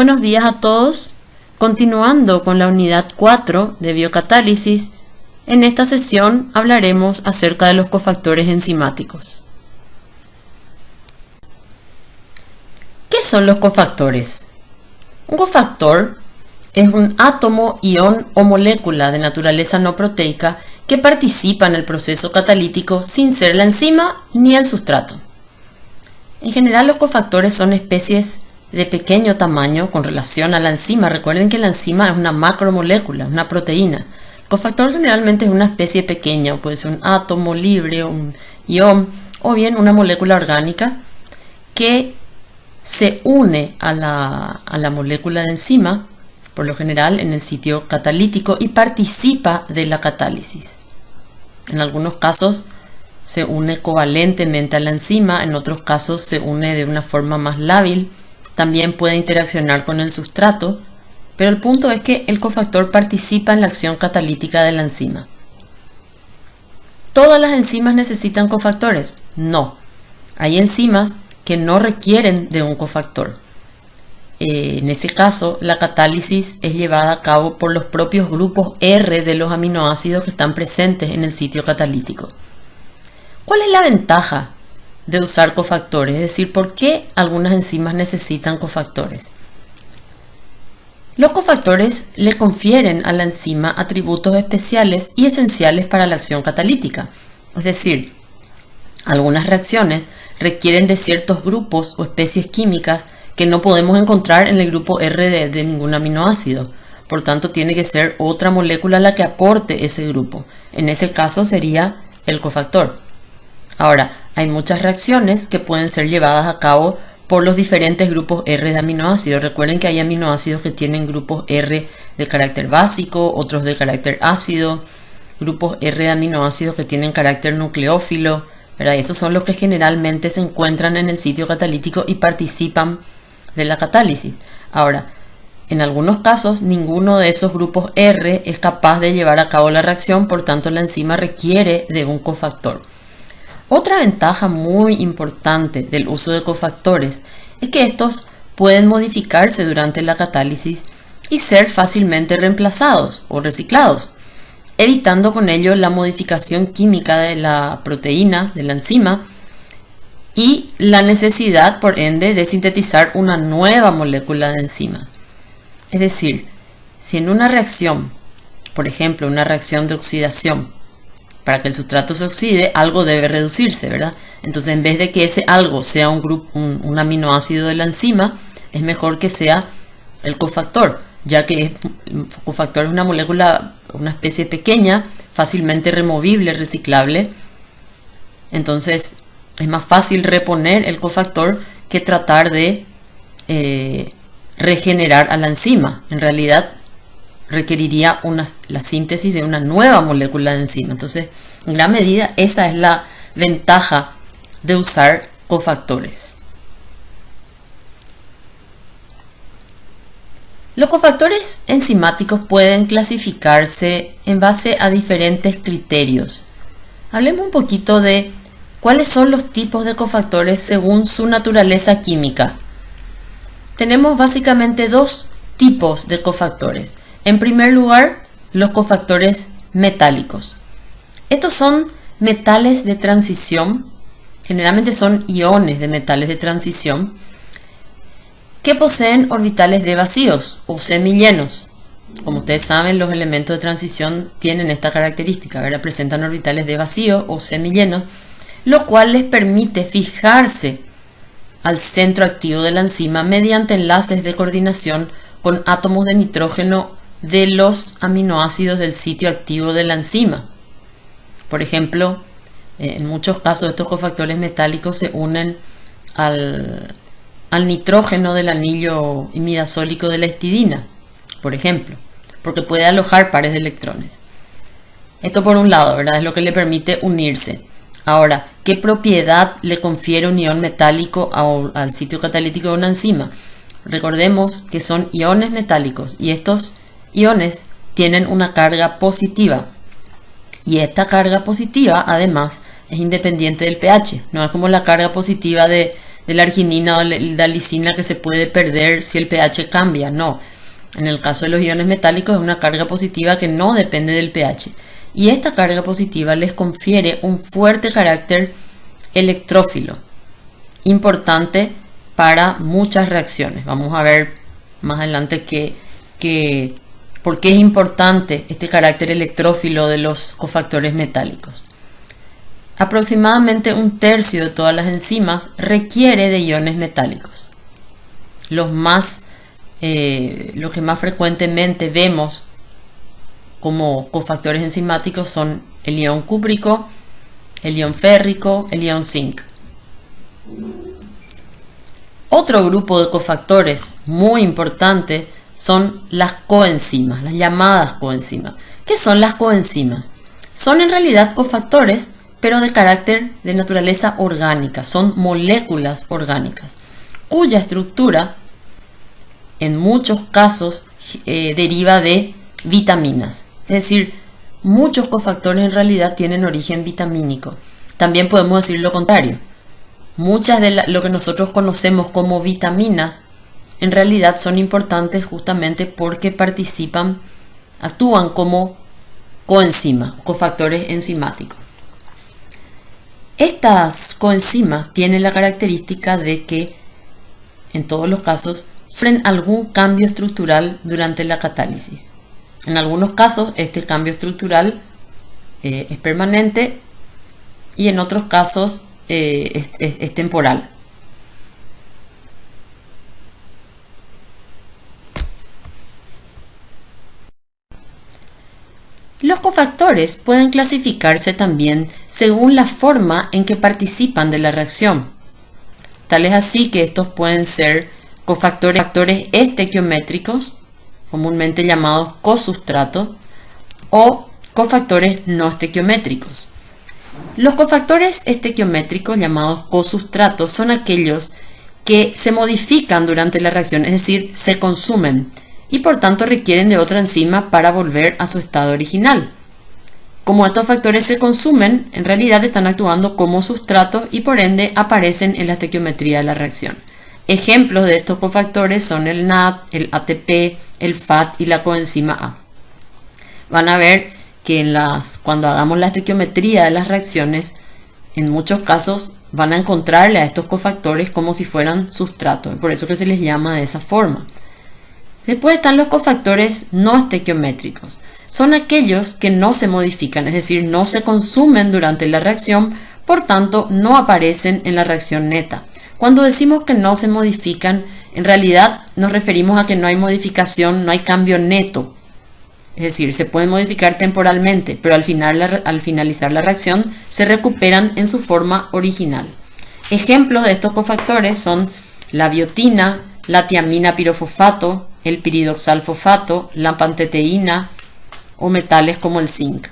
Buenos días a todos. Continuando con la unidad 4 de biocatálisis, en esta sesión hablaremos acerca de los cofactores enzimáticos. ¿Qué son los cofactores? Un cofactor es un átomo, ion o molécula de naturaleza no proteica que participa en el proceso catalítico sin ser la enzima ni el sustrato. En general, los cofactores son especies de pequeño tamaño con relación a la enzima. Recuerden que la enzima es una macromolécula, una proteína. El cofactor generalmente es una especie pequeña, puede ser un átomo libre, un ion o bien una molécula orgánica que se une a la molécula de enzima, por lo general en el sitio catalítico, y participa de la catálisis. En algunos casos se une covalentemente a la enzima, en otros casos se une de una forma más lábil. También puede interaccionar con el sustrato, pero el punto es que el cofactor participa en la acción catalítica de la enzima. ¿Todas las enzimas necesitan cofactores? No. Hay enzimas que no requieren de un cofactor. En ese caso, la catálisis es llevada a cabo por los propios grupos R de los aminoácidos que están presentes en el sitio catalítico. ¿Cuál es la ventaja de usar cofactores? Es decir, ¿por qué algunas enzimas necesitan cofactores? Los cofactores le confieren a la enzima atributos especiales y esenciales para la acción catalítica. Es decir, algunas reacciones requieren de ciertos grupos o especies químicas que no podemos encontrar en el grupo R de ningún aminoácido. Por tanto, tiene que ser otra molécula la que aporte ese grupo. En ese caso sería el cofactor. Ahora, hay muchas reacciones que pueden ser llevadas a cabo por los diferentes grupos R de aminoácidos. Recuerden que hay aminoácidos que tienen grupos R de carácter básico, otros de carácter ácido, grupos R de aminoácidos que tienen carácter nucleófilo, ¿verdad? Esos son los que generalmente se encuentran en el sitio catalítico y participan de la catálisis. Ahora, en algunos casos, ninguno de esos grupos R es capaz de llevar a cabo la reacción, por tanto la enzima requiere de un cofactor. Otra ventaja muy importante del uso de cofactores es que estos pueden modificarse durante la catálisis y ser fácilmente reemplazados o reciclados, evitando con ello la modificación química de la proteína, de la enzima, y la necesidad, por ende, de sintetizar una nueva molécula de enzima. Es decir, si en una reacción, por ejemplo, una reacción de oxidación, para que el sustrato se oxide, algo debe reducirse, ¿verdad? Entonces, en vez de que ese algo sea un aminoácido de la enzima, es mejor que sea el cofactor, ya que el cofactor es una molécula, una especie pequeña, fácilmente removible, reciclable. Entonces, es más fácil reponer el cofactor que tratar de regenerar a la enzima. En realidad, requeriría la síntesis de una nueva molécula de enzima. Entonces, en gran medida, esa es la ventaja de usar cofactores. Los cofactores enzimáticos pueden clasificarse en base a diferentes criterios. Hablemos un poquito de cuáles son los tipos de cofactores según su naturaleza química. Tenemos básicamente dos tipos de cofactores. En primer lugar, los cofactores metálicos. Estos son metales de transición, generalmente son iones de metales de transición, que poseen orbitales de vacíos o semillenos. Como ustedes saben, los elementos de transición tienen esta característica, ¿verdad? Presentan orbitales de vacío o semillenos, lo cual les permite fijarse al centro activo de la enzima mediante enlaces de coordinación con átomos de nitrógeno de los aminoácidos del sitio activo de la enzima. Por ejemplo, en muchos casos estos cofactores metálicos se unen al nitrógeno del anillo imidazólico de la histidina, por ejemplo, porque puede alojar pares de electrones. Esto por un lado, ¿verdad? Es lo que le permite unirse. Ahora, ¿qué propiedad le confiere un ion metálico al sitio catalítico de una enzima? Recordemos que son iones metálicos y estos iones tienen una carga positiva. Y esta carga positiva, además, es independiente del pH. No es como la carga positiva de de la arginina o la lisina que se puede perder si el pH cambia. No. En el caso de los iones metálicos es una carga positiva que no depende del pH. Y esta carga positiva les confiere un fuerte carácter electrófilo, importante para muchas reacciones. Vamos a ver más adelante por qué es importante este carácter electrófilo de los cofactores metálicos. Aproximadamente un tercio de todas las enzimas requiere de iones metálicos. Los que más frecuentemente vemos como cofactores enzimáticos son el ion cúprico, el ion férrico, el ion zinc. Otro grupo de cofactores muy importante son las coenzimas, las llamadas coenzimas. ¿Qué son las coenzimas? Son en realidad cofactores, pero de carácter de naturaleza orgánica. Son moléculas orgánicas, cuya estructura en muchos casos deriva de vitaminas. Es decir, muchos cofactores en realidad tienen origen vitamínico. También podemos decir lo contrario. Muchas de lo que nosotros conocemos como vitaminas en realidad son importantes justamente porque actúan como coenzimas, cofactores enzimáticos. Estas coenzimas tienen la característica de que en todos los casos sufren algún cambio estructural durante la catálisis. En algunos casos este cambio estructural es permanente y en otros casos es temporal. Los cofactores pueden clasificarse también según la forma en que participan de la reacción. Tal es así que estos pueden ser cofactores estequiométricos, comúnmente llamados cosustratos, o cofactores no estequiométricos. Los cofactores estequiométricos llamados cosustratos son aquellos que se modifican durante la reacción, es decir, se consumen y por tanto requieren de otra enzima para volver a su estado original. Como estos factores se consumen, en realidad están actuando como sustratos y por ende aparecen en la estequiometría de la reacción. Ejemplos de estos cofactores son el NAD, el ATP, el FAT y la coenzima A. Van a ver que cuando hagamos la estequiometría de las reacciones, en muchos casos van a encontrarle a estos cofactores como si fueran sustratos, por eso que se les llama de esa forma. Después están los cofactores no estequiométricos. Son aquellos que no se modifican, es decir, no se consumen durante la reacción, por tanto no aparecen en la reacción neta. Cuando decimos que no se modifican, en realidad nos referimos a que no hay modificación, no hay cambio neto. Es decir, se pueden modificar temporalmente, pero al finalizar la reacción se recuperan en su forma original. Ejemplos de estos cofactores son la biotina, la tiamina pirofosfato, el piridoxalfosfato, la panteteína o metales como el zinc.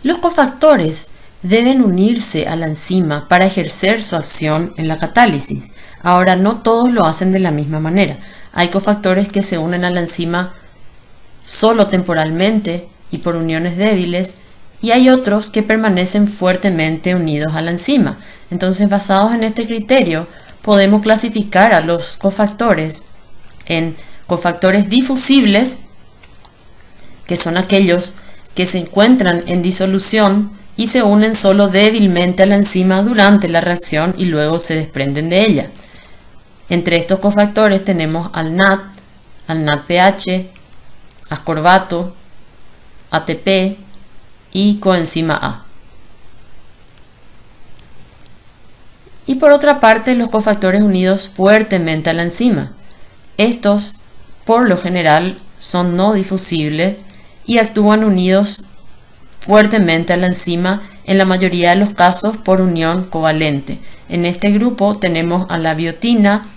Los cofactores deben unirse a la enzima para ejercer su acción en la catálisis. Ahora, no todos lo hacen de la misma manera. Hay cofactores que se unen a la enzima solo temporalmente y por uniones débiles, y hay otros que permanecen fuertemente unidos a la enzima. Entonces, basados en este criterio, podemos clasificar a los cofactores en cofactores difusibles, que son aquellos que se encuentran en disolución y se unen solo débilmente a la enzima durante la reacción y luego se desprenden de ella. Entre estos cofactores tenemos al NADPH, ascorbato, ATP y coenzima A. Y por otra parte, los cofactores unidos fuertemente a la enzima. Estos, por lo general, son no difusibles y actúan unidos fuertemente a la enzima en la mayoría de los casos por unión covalente. En este grupo tenemos a la biotina,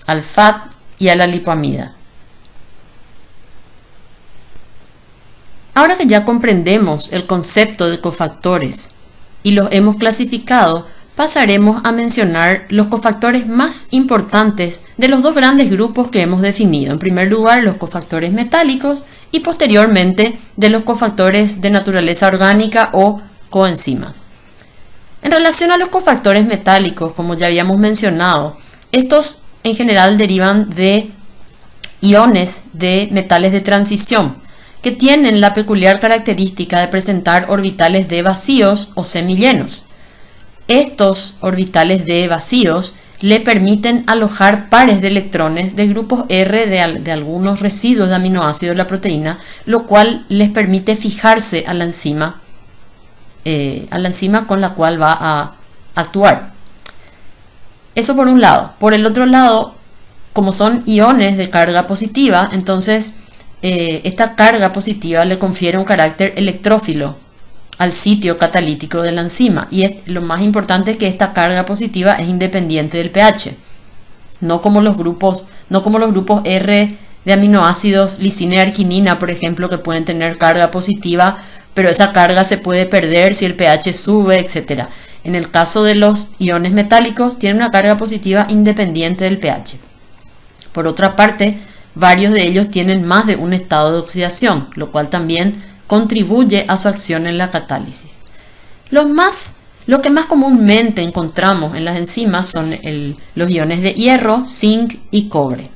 al FAT y a la lipoamida. Ahora que ya comprendemos el concepto de cofactores y los hemos clasificado, pasaremos a mencionar los cofactores más importantes de los dos grandes grupos que hemos definido. En primer lugar, los cofactores metálicos y posteriormente de los cofactores de naturaleza orgánica o coenzimas. En relación a los cofactores metálicos, como ya habíamos mencionado, estos en general derivan de iones de metales de transición, que tienen la peculiar característica de presentar orbitales de vacíos o semillenos. Estos orbitales de vacíos le permiten alojar pares de electrones de grupos R de algunos residuos de aminoácidos de la proteína, lo cual les permite fijarse a la enzima con la cual va a actuar. Eso por un lado. Por el otro lado, como son iones de carga positiva, entonces esta carga positiva le confiere un carácter electrófilo al sitio catalítico de la enzima, y lo más importante es que esta carga positiva es independiente del pH, no como los grupos R de aminoácidos lisina y arginina, por ejemplo, que pueden tener carga positiva, pero esa carga se puede perder si el pH sube, etc. En el caso de los iones metálicos, tienen una carga positiva independiente del pH. Por otra parte, varios de ellos tienen más de un estado de oxidación, lo cual también contribuye a su acción en la catálisis. Lo que más comúnmente encontramos en las enzimas son los iones de hierro, zinc y cobre.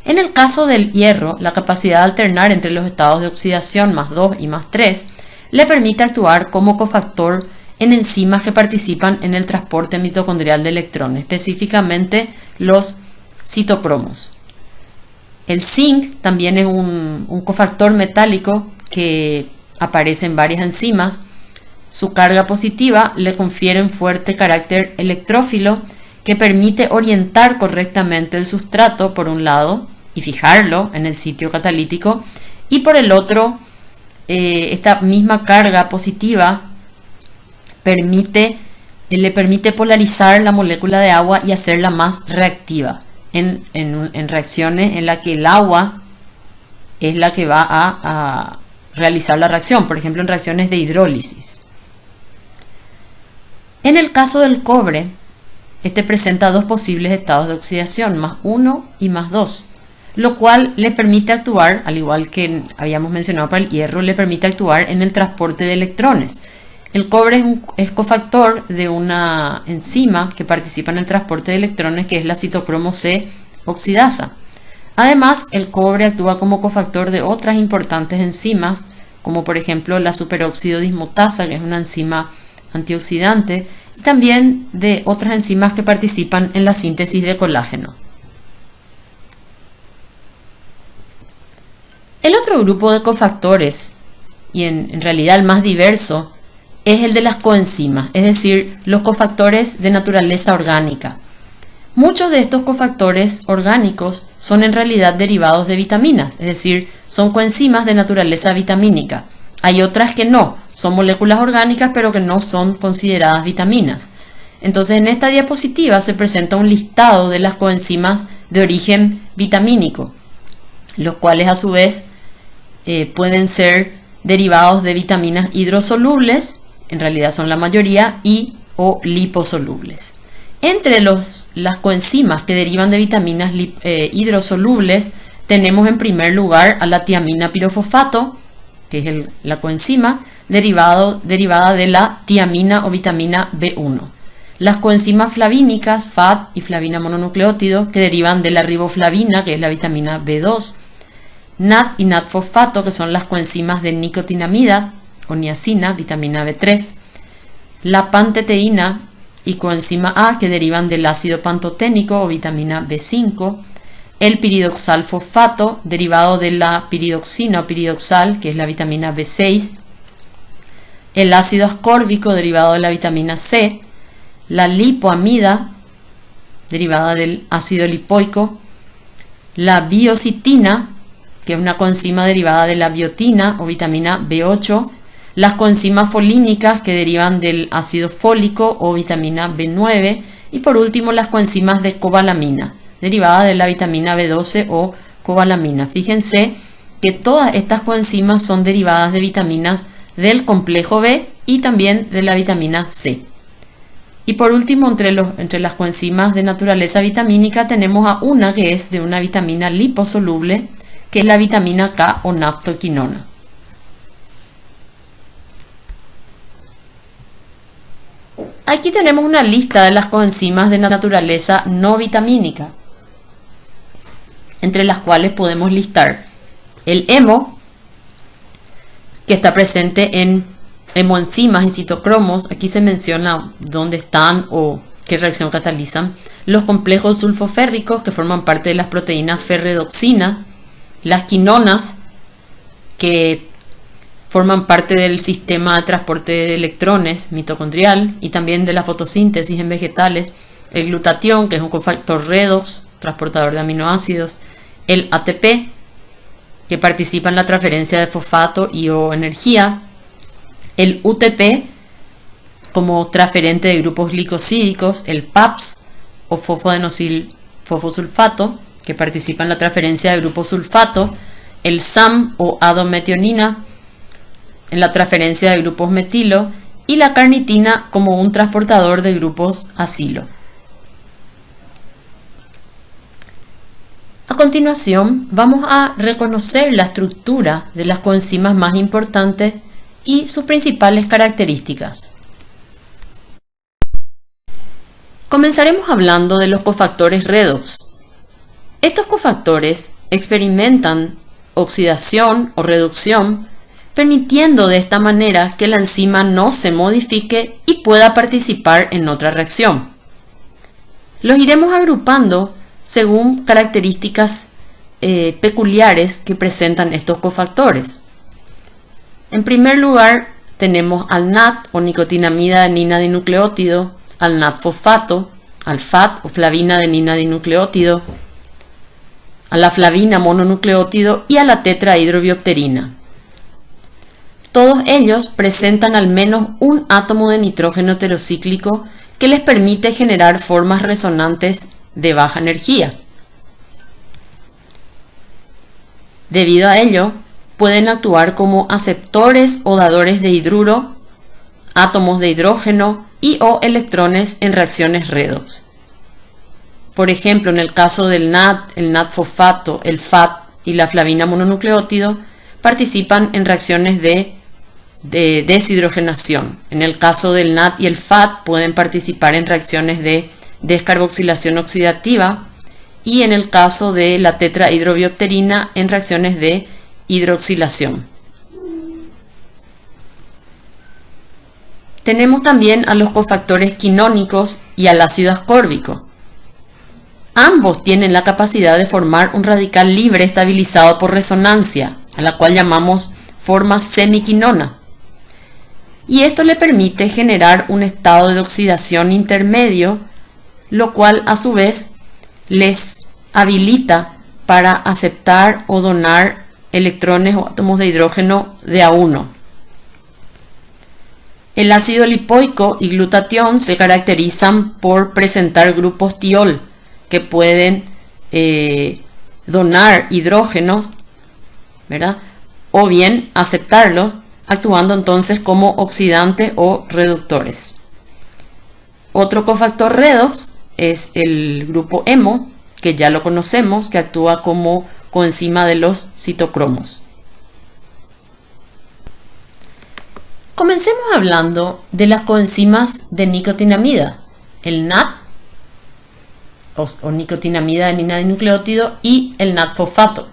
En el caso del hierro, la capacidad de alternar entre los estados de oxidación más 2 y más 3 le permite actuar como cofactor en enzimas que participan en el transporte mitocondrial de electrones, específicamente los citocromos. El zinc también es un cofactor metálico que aparece en varias enzimas. Su carga positiva le confiere un fuerte carácter electrófilo que permite orientar correctamente el sustrato por un lado y fijarlo en el sitio catalítico, y por el otro esta misma carga positiva le permite polarizar la molécula de agua y hacerla más reactiva en reacciones en las que el agua es la que va a realizar la reacción, por ejemplo en reacciones de hidrólisis. En el caso del cobre, este presenta dos posibles estados de oxidación, más 1 y más 2, lo cual le permite actuar, al igual que habíamos mencionado para el hierro, le permite actuar en el transporte de electrones. El cobre es cofactor de una enzima que participa en el transporte de electrones, que es la citocromo C oxidasa. Además, el cobre actúa como cofactor de otras importantes enzimas, como por ejemplo la superóxido dismutasa, que es una enzima antioxidante, y también de otras enzimas que participan en la síntesis de colágeno. El otro grupo de cofactores, y en realidad el más diverso, es el de las coenzimas, es decir, los cofactores de naturaleza orgánica. Muchos de estos cofactores orgánicos son en realidad derivados de vitaminas, es decir, son coenzimas de naturaleza vitamínica. Hay otras que no, son moléculas orgánicas pero que no son consideradas vitaminas. Entonces en esta diapositiva se presenta un listado de las coenzimas de origen vitamínico, los cuales a su vez pueden ser derivados de vitaminas hidrosolubles, en realidad son la mayoría, y o liposolubles. Entre las coenzimas que derivan de vitaminas hidrosolubles tenemos en primer lugar a la tiamina pirofosfato, que es la coenzima derivada de la tiamina o vitamina B1. Las coenzimas flavínicas, FAD y flavina mononucleótido, que derivan de la riboflavina, que es la vitamina B2. NAD y NAD-fosfato, que son las coenzimas de nicotinamida o niacina, vitamina B3. La panteteína y coenzima A, que derivan del ácido pantoténico o vitamina B5, el piridoxal fosfato, derivado de la piridoxina o piridoxal, que es la vitamina B6, el ácido ascórbico, derivado de la vitamina C, la lipoamida, derivada del ácido lipoico, la biocitina, que es una coenzima derivada de la biotina o vitamina B8, las coenzimas folínicas, que derivan del ácido fólico o vitamina B9, y por último las coenzimas de cobalamina, derivada de la vitamina B12 o cobalamina. Fíjense que todas estas coenzimas son derivadas de vitaminas del complejo B y también de la vitamina C. Y por último, entre las coenzimas de naturaleza vitamínica tenemos a una que es de una vitamina liposoluble, que es la vitamina K o naptoquinona. Aquí tenemos una lista de las coenzimas de naturaleza no vitamínica, entre las cuales podemos listar el hemo, que está presente en hemoenzimas y citocromos. Aquí se menciona dónde están o qué reacción catalizan. Los complejos sulfoférricos, que forman parte de las proteínas ferredoxina. Las quinonas, que forman parte del sistema de transporte de electrones mitocondrial y también de la fotosíntesis en vegetales. El glutatión, que es un cofactor redox, transportador de aminoácidos. El ATP, que participa en la transferencia de fosfato y o energía. El UTP, como transferente de grupos glicosídicos. El PAPS, o fosfodenosil-fosfosulfato, que participa en la transferencia de grupos sulfato. El SAM, o adometionina, en la transferencia de grupos metilo. Y la carnitina, como un transportador de grupos acilo. A continuación, vamos a reconocer la estructura de las coenzimas más importantes y sus principales características. Comenzaremos hablando de los cofactores redox. Estos cofactores experimentan oxidación o reducción, permitiendo de esta manera que la enzima no se modifique y pueda participar en otra reacción. Los iremos agrupando según características peculiares que presentan estos cofactores. En primer lugar, tenemos al NAD o nicotinamida adenina dinucleótido, al NAD fosfato, al FAT o flavina adenina dinucleótido, a la flavina mononucleótido y a la tetrahidrobiopterina. Todos ellos presentan al menos un átomo de nitrógeno heterocíclico que les permite generar formas resonantes de baja energía. Debido a ello, pueden actuar como aceptores o dadores de hidruro, átomos de hidrógeno y o electrones en reacciones redox. Por ejemplo, en el caso del NAD, el NAD fosfato, el FAT y la flavina mononucleótido participan en reacciones de deshidrogenación. En el caso del NAD y el FAT pueden participar en reacciones de descarboxilación oxidativa y en el caso de la tetrahidrobiopterina en reacciones de hidroxilación. Tenemos también a los cofactores quinónicos y al ácido ascórbico. Ambos tienen la capacidad de formar un radical libre estabilizado por resonancia, a la cual llamamos forma semiquinona. Y esto le permite generar un estado de oxidación intermedio, lo cual a su vez les habilita para aceptar o donar electrones o átomos de hidrógeno de A1. El ácido lipoico y glutatión se caracterizan por presentar grupos tiol que pueden donar hidrógenos, ¿verdad? O bien aceptarlos, actuando entonces como oxidantes o reductores. Otro cofactor redox es el grupo hemo, que ya lo conocemos, que actúa como coenzima de los citocromos. Comencemos hablando de las coenzimas de nicotinamida, el NAD o nicotinamida adenina dinucleótido y el NAD fosfato,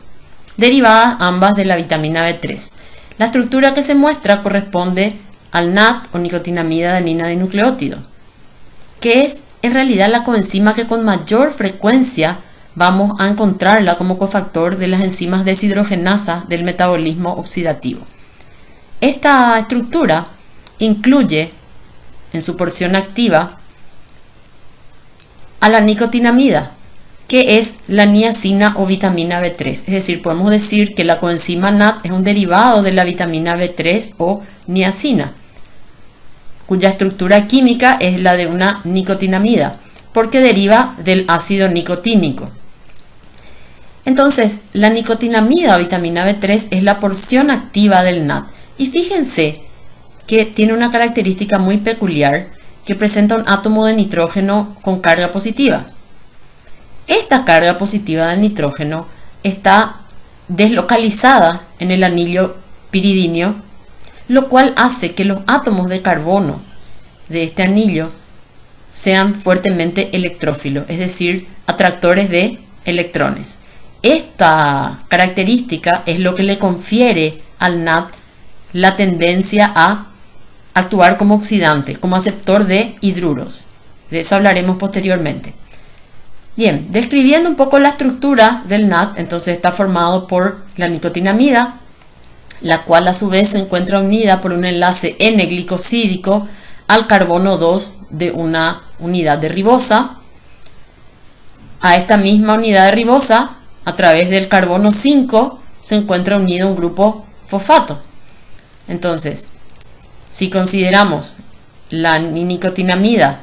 derivadas ambas de la vitamina B3. La estructura que se muestra corresponde al NAD o nicotinamida adenina dinucleótido, que es en realidad la coenzima que con mayor frecuencia vamos a encontrarla como cofactor de las enzimas deshidrogenasas del metabolismo oxidativo. Esta estructura incluye en su porción activa a la nicotinamida, que es la niacina o vitamina B3. Es decir, podemos decir que la coenzima NAD es un derivado de la vitamina B3 o niacina, cuya estructura química es la de una nicotinamida, porque deriva del ácido nicotínico. Entonces, la nicotinamida o vitamina B3 es la porción activa del NAD. Y fíjense que tiene una característica muy peculiar, que presenta un átomo de nitrógeno con carga positiva. Esta carga positiva del nitrógeno está deslocalizada en el anillo piridíneo, lo cual hace que los átomos de carbono de este anillo sean fuertemente electrófilos, es decir, atractores de electrones. Esta característica es lo que le confiere al NAD la tendencia a actuar como oxidante, como aceptor de hidruros. De eso hablaremos posteriormente. Bien, describiendo un poco la estructura del NAD, entonces está formado por la nicotinamida, la cual a su vez se encuentra unida por un enlace N-glicosídico al carbono 2 de una unidad de ribosa. A esta misma unidad de ribosa, a través del carbono 5, se encuentra unido un grupo fosfato. Entonces, si consideramos la nicotinamida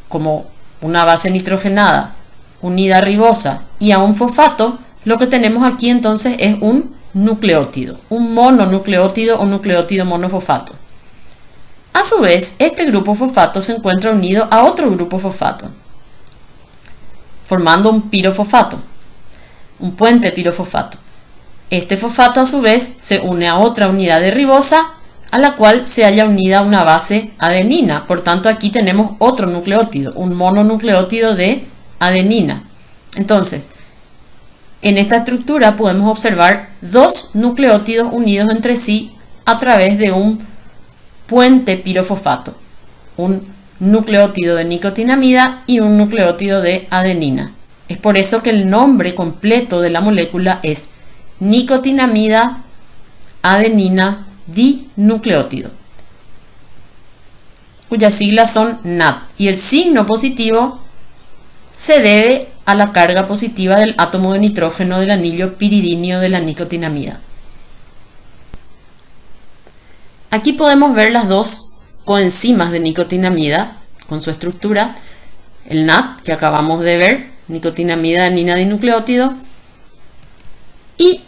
como una base nitrogenada unida a ribosa y a un fosfato, lo que tenemos aquí entonces es un nucleótido, un mononucleótido o nucleótido monofosfato. A su vez, este grupo fosfato se encuentra unido a otro grupo fosfato, formando un pirofosfato, un puente pirofosfato. Este fosfato a su vez se une a otra unidad de ribosa a la cual se halla unida una base adenina. Por tanto, aquí tenemos otro nucleótido, un mononucleótido de adenina. Entonces, en esta estructura podemos observar dos nucleótidos unidos entre sí a través de un puente pirofosfato, un nucleótido de nicotinamida y un nucleótido de adenina. Es por eso que el nombre completo de la molécula es nicotinamida adenina dinucleótido, cuyas siglas son NAD, y el signo positivo se debe a la carga positiva del átomo de nitrógeno del anillo piridíneo de la nicotinamida. Aquí podemos ver las dos coenzimas de nicotinamida con su estructura, el NAD que acabamos de ver, nicotinamida adenina dinucleótido, y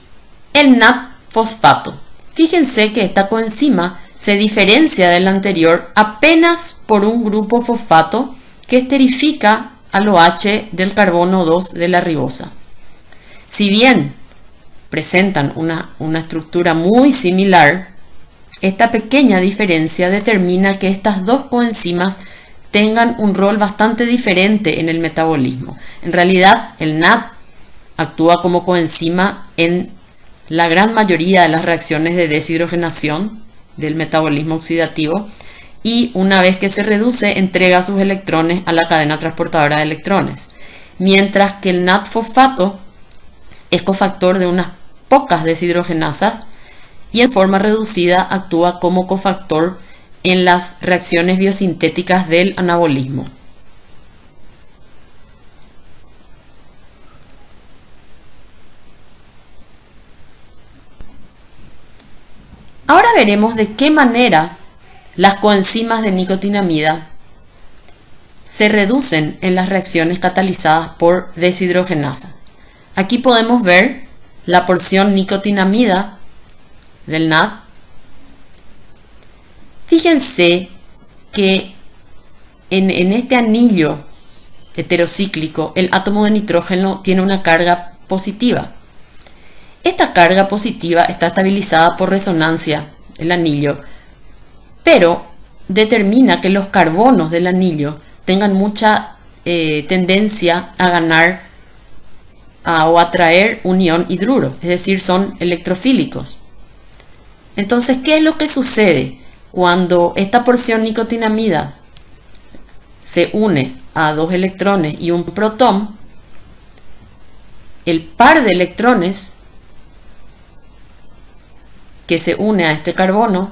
el NAD fosfato. Fíjense que esta coenzima se diferencia de la anterior apenas por un grupo fosfato que esterifica al OH del carbono 2 de la ribosa. Si bien presentan una estructura muy similar, esta pequeña diferencia determina que estas dos coenzimas tengan un rol bastante diferente en el metabolismo. En realidad, el NAD actúa como coenzima en la gran mayoría de las reacciones de deshidrogenación del metabolismo oxidativo, y una vez que se reduce entrega sus electrones a la cadena transportadora de electrones, mientras que el NAD fosfato es cofactor de unas pocas deshidrogenasas y en forma reducida actúa como cofactor en las reacciones biosintéticas del anabolismo. Ahora veremos de qué manera las coenzimas de nicotinamida se reducen en las reacciones catalizadas por deshidrogenasa. Aquí podemos ver la porción nicotinamida del NAD. Fíjense que en este anillo heterocíclico el átomo de nitrógeno tiene una carga positiva. Esta carga positiva está estabilizada por resonancia, el anillo, pero determina que los carbonos del anillo tengan mucha tendencia a ganar o atraer un ion hidruro, es decir, son electrofílicos. Entonces, ¿qué es lo que sucede cuando esta porción nicotinamida se une a dos electrones y un protón? El par de electrones que se une a este carbono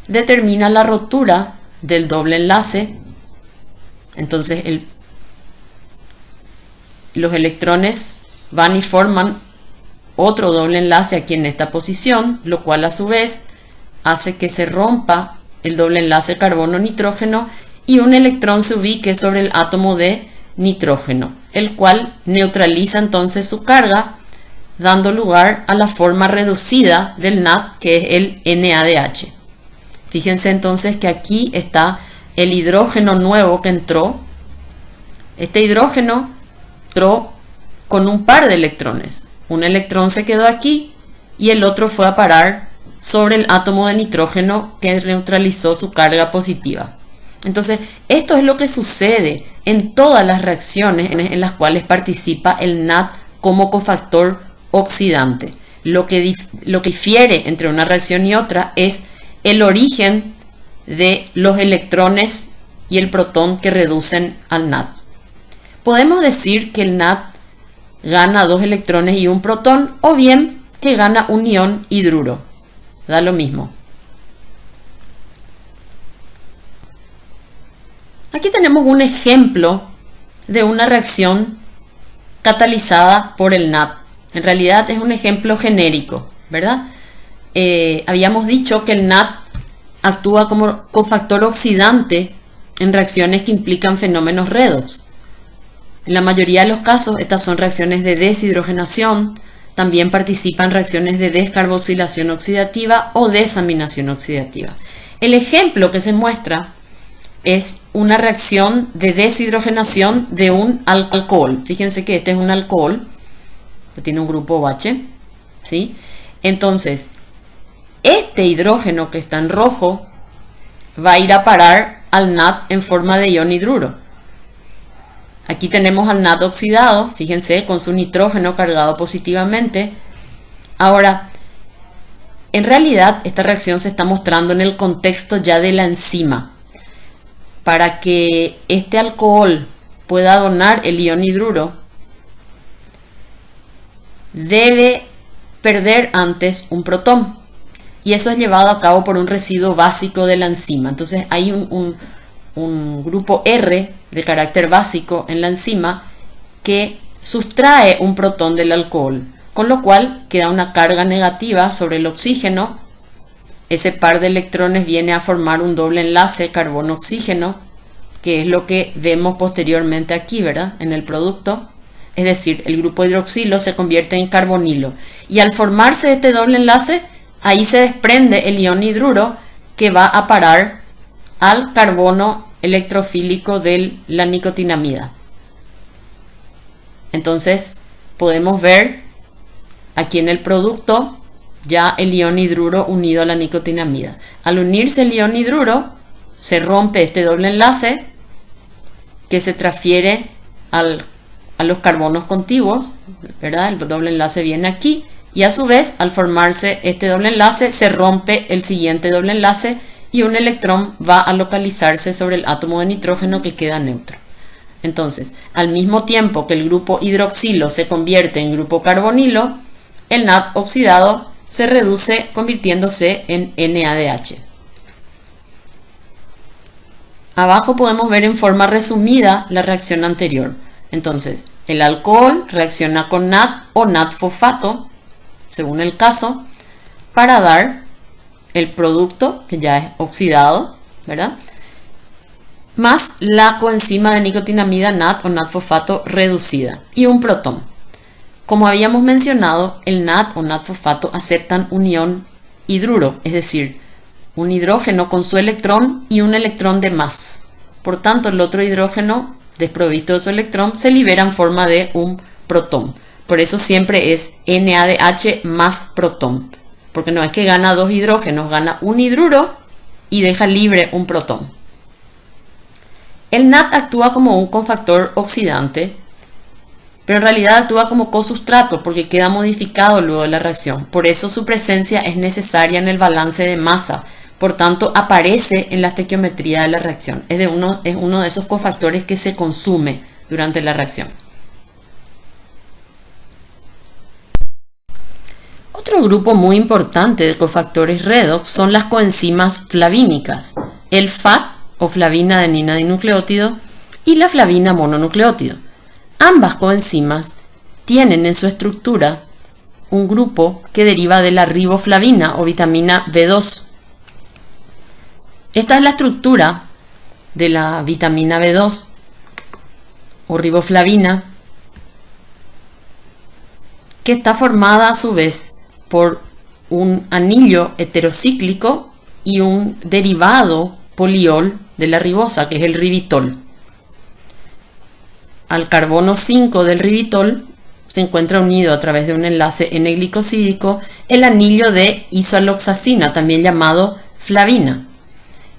determina la rotura del doble enlace. Entonces los electrones van y forman otro doble enlace aquí en esta posición, lo cual a su vez hace que se rompa el doble enlace carbono-nitrógeno y un electrón se ubique sobre el átomo de nitrógeno, el cual neutraliza entonces su carga, dando lugar a la forma reducida del NAD, que es el NADH. Fíjense entonces que aquí está el hidrógeno nuevo que entró. Este hidrógeno entró con un par de electrones. Un electrón se quedó aquí y el otro fue a parar sobre el átomo de nitrógeno que neutralizó su carga positiva. Entonces, esto es lo que sucede en todas las reacciones en las cuales participa el NAD como cofactor oxidante. Lo que difiere entre una reacción y otra es el origen de los electrones y el protón que reducen al NAD. Podemos decir que el NAD gana 2 electrones y un protón, o bien que gana un ion hidruro. Da lo mismo. Aquí tenemos un ejemplo de una reacción catalizada por el NAD. En realidad es un ejemplo genérico, ¿verdad? Habíamos dicho que el NAD actúa como cofactor oxidante en reacciones que implican fenómenos redox. En la mayoría de los casos, estas son reacciones de deshidrogenación. También participan reacciones de descarboxilación oxidativa o desaminación oxidativa. El ejemplo que se muestra es una reacción de deshidrogenación de un alcohol. Fíjense que este es un alcohol, que tiene un grupo OH, ¿sí? Entonces, este hidrógeno que está en rojo va a ir a parar al NAD en forma de ion hidruro. Aquí tenemos al NAD oxidado, fíjense, con su nitrógeno cargado positivamente. Ahora, en realidad, esta reacción se está mostrando en el contexto ya de la enzima. Para que este alcohol pueda donar el ion hidruro, debe perder antes un protón. Y eso es llevado a cabo por un residuo básico de la enzima. Entonces hay un grupo R de carácter básico en la enzima que sustrae un protón del alcohol, con lo cual queda una carga negativa sobre el oxígeno. Ese par de electrones viene a formar un doble enlace carbono-oxígeno, que es lo que vemos posteriormente aquí, ¿verdad? En el producto. Es decir, el grupo hidroxilo se convierte en carbonilo. Y al formarse este doble enlace, ahí se desprende el ion hidruro que va a parar al carbono electrofílico de la nicotinamida. Entonces, podemos ver aquí en el producto ya el ion hidruro unido a la nicotinamida. Al unirse el ion hidruro, se rompe este doble enlace que se transfiere a los carbonos contiguos, ¿verdad? El doble enlace viene aquí y a su vez, al formarse este doble enlace, se rompe el siguiente doble enlace y un electrón va a localizarse sobre el átomo de nitrógeno que queda neutro. Entonces, al mismo tiempo que el grupo hidroxilo se convierte en grupo carbonilo, el NAD oxidado se reduce convirtiéndose en NADH. Abajo podemos ver en forma resumida la reacción anterior. Entonces, el alcohol reacciona con NAD o NAD-fosfato, según el caso, para dar el producto que ya es oxidado, ¿verdad? Más la coenzima de nicotinamida NAD o NAD-fosfato reducida y un protón. Como habíamos mencionado, el NAD o NAD-fosfato aceptan un ion hidruro, es decir, un hidrógeno con su electrón y un electrón de más. Por tanto, el otro hidrógeno desprovisto de su electrón se libera en forma de un protón. Por eso siempre es NADH más protón, porque no es que gana 2 hidrógenos, gana un hidruro y deja libre un protón. El NAD actúa como un cofactor oxidante, pero en realidad actúa como cosustrato porque queda modificado luego de la reacción. Por eso su presencia es necesaria en el balance de masa. Por tanto, aparece en la estequiometría de la reacción. Es uno de esos cofactores que se consume durante la reacción. Otro grupo muy importante de cofactores redox son las coenzimas flavínicas, el FAT o flavina adenina dinucleótido y la flavina mononucleótido. Ambas coenzimas tienen en su estructura un grupo que deriva de la riboflavina o vitamina B2. Esta es la estructura de la vitamina B2 o riboflavina, que está formada a su vez por un anillo heterocíclico y un derivado poliol de la ribosa, que es el ribitol. Al carbono 5 del ribitol se encuentra unido a través de un enlace N-glicosídico el anillo de isoaloxacina, también llamado flavina.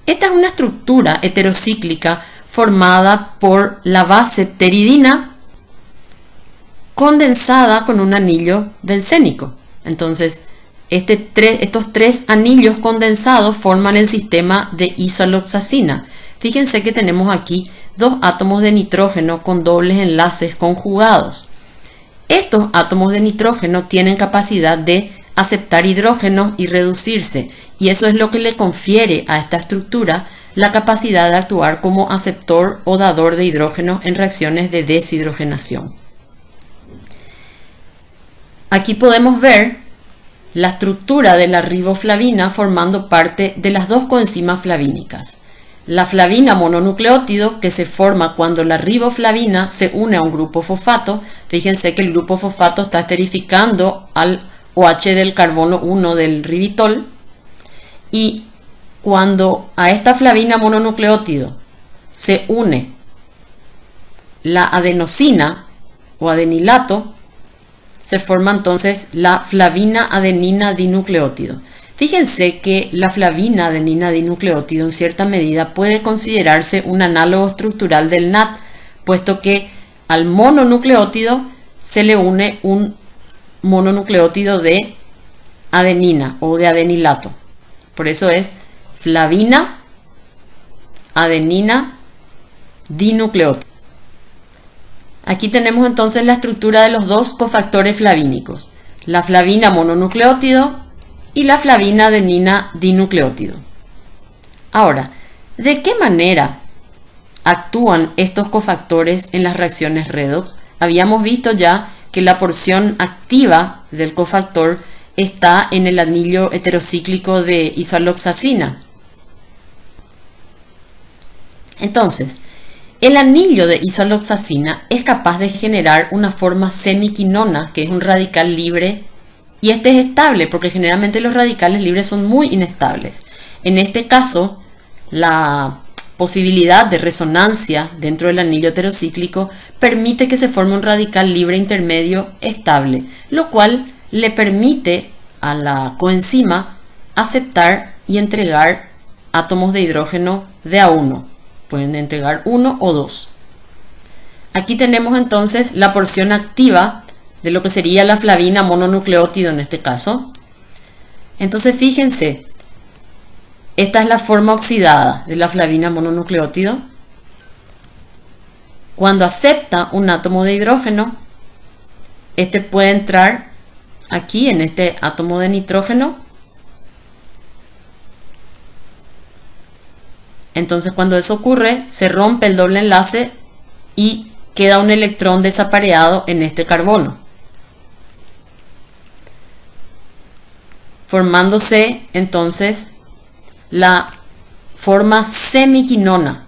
Esta es una estructura heterocíclica formada por la base pteridina condensada con un anillo bencénico. Entonces, estos tres anillos condensados forman el sistema de isoaloxacina. Fíjense que tenemos aquí dos átomos de nitrógeno con dobles enlaces conjugados. Estos átomos de nitrógeno tienen capacidad de aceptar hidrógeno y reducirse, y eso es lo que le confiere a esta estructura la capacidad de actuar como aceptor o dador de hidrógeno en reacciones de deshidrogenación. Aquí podemos ver la estructura de la riboflavina formando parte de las dos coenzimas flavínicas. La flavina mononucleótido, que se forma cuando la riboflavina se une a un grupo fosfato. Fíjense que el grupo fosfato está esterificando al OH del carbono 1 del ribitol. Y cuando a esta flavina mononucleótido se une la adenosina o adenilato, se forma entonces la flavina adenina dinucleótido. Fíjense que la flavina adenina dinucleótido en cierta medida puede considerarse un análogo estructural del NAD, puesto que al mononucleótido se le une un mononucleótido de adenina o de adenilato. Por eso es flavina adenina dinucleótido. Aquí tenemos entonces la estructura de los dos cofactores flavínicos, la flavina mononucleótido y la flavina adenina dinucleótido. Ahora, ¿de qué manera actúan estos cofactores en las reacciones redox? Habíamos visto ya que la porción activa del cofactor está en el anillo heterocíclico de isoaloxacina. Entonces, el anillo de isoaloxacina es capaz de generar una forma semiquinona, que es un radical libre, y este es estable porque generalmente los radicales libres son muy inestables. En este caso, la posibilidad de resonancia dentro del anillo heterocíclico permite que se forme un radical libre intermedio estable, lo cual le permite a la coenzima aceptar y entregar átomos de hidrógeno de A1. Pueden entregar 1 o 2. Aquí tenemos entonces la porción activa de lo que sería la flavina mononucleótido en este caso. Entonces fíjense, esta es la forma oxidada de la flavina mononucleótido. Cuando acepta un átomo de hidrógeno, este puede entrar aquí en este átomo de nitrógeno. Entonces cuando eso ocurre, se rompe el doble enlace y queda un electrón desapareado en este carbono, formándose entonces la forma semiquinona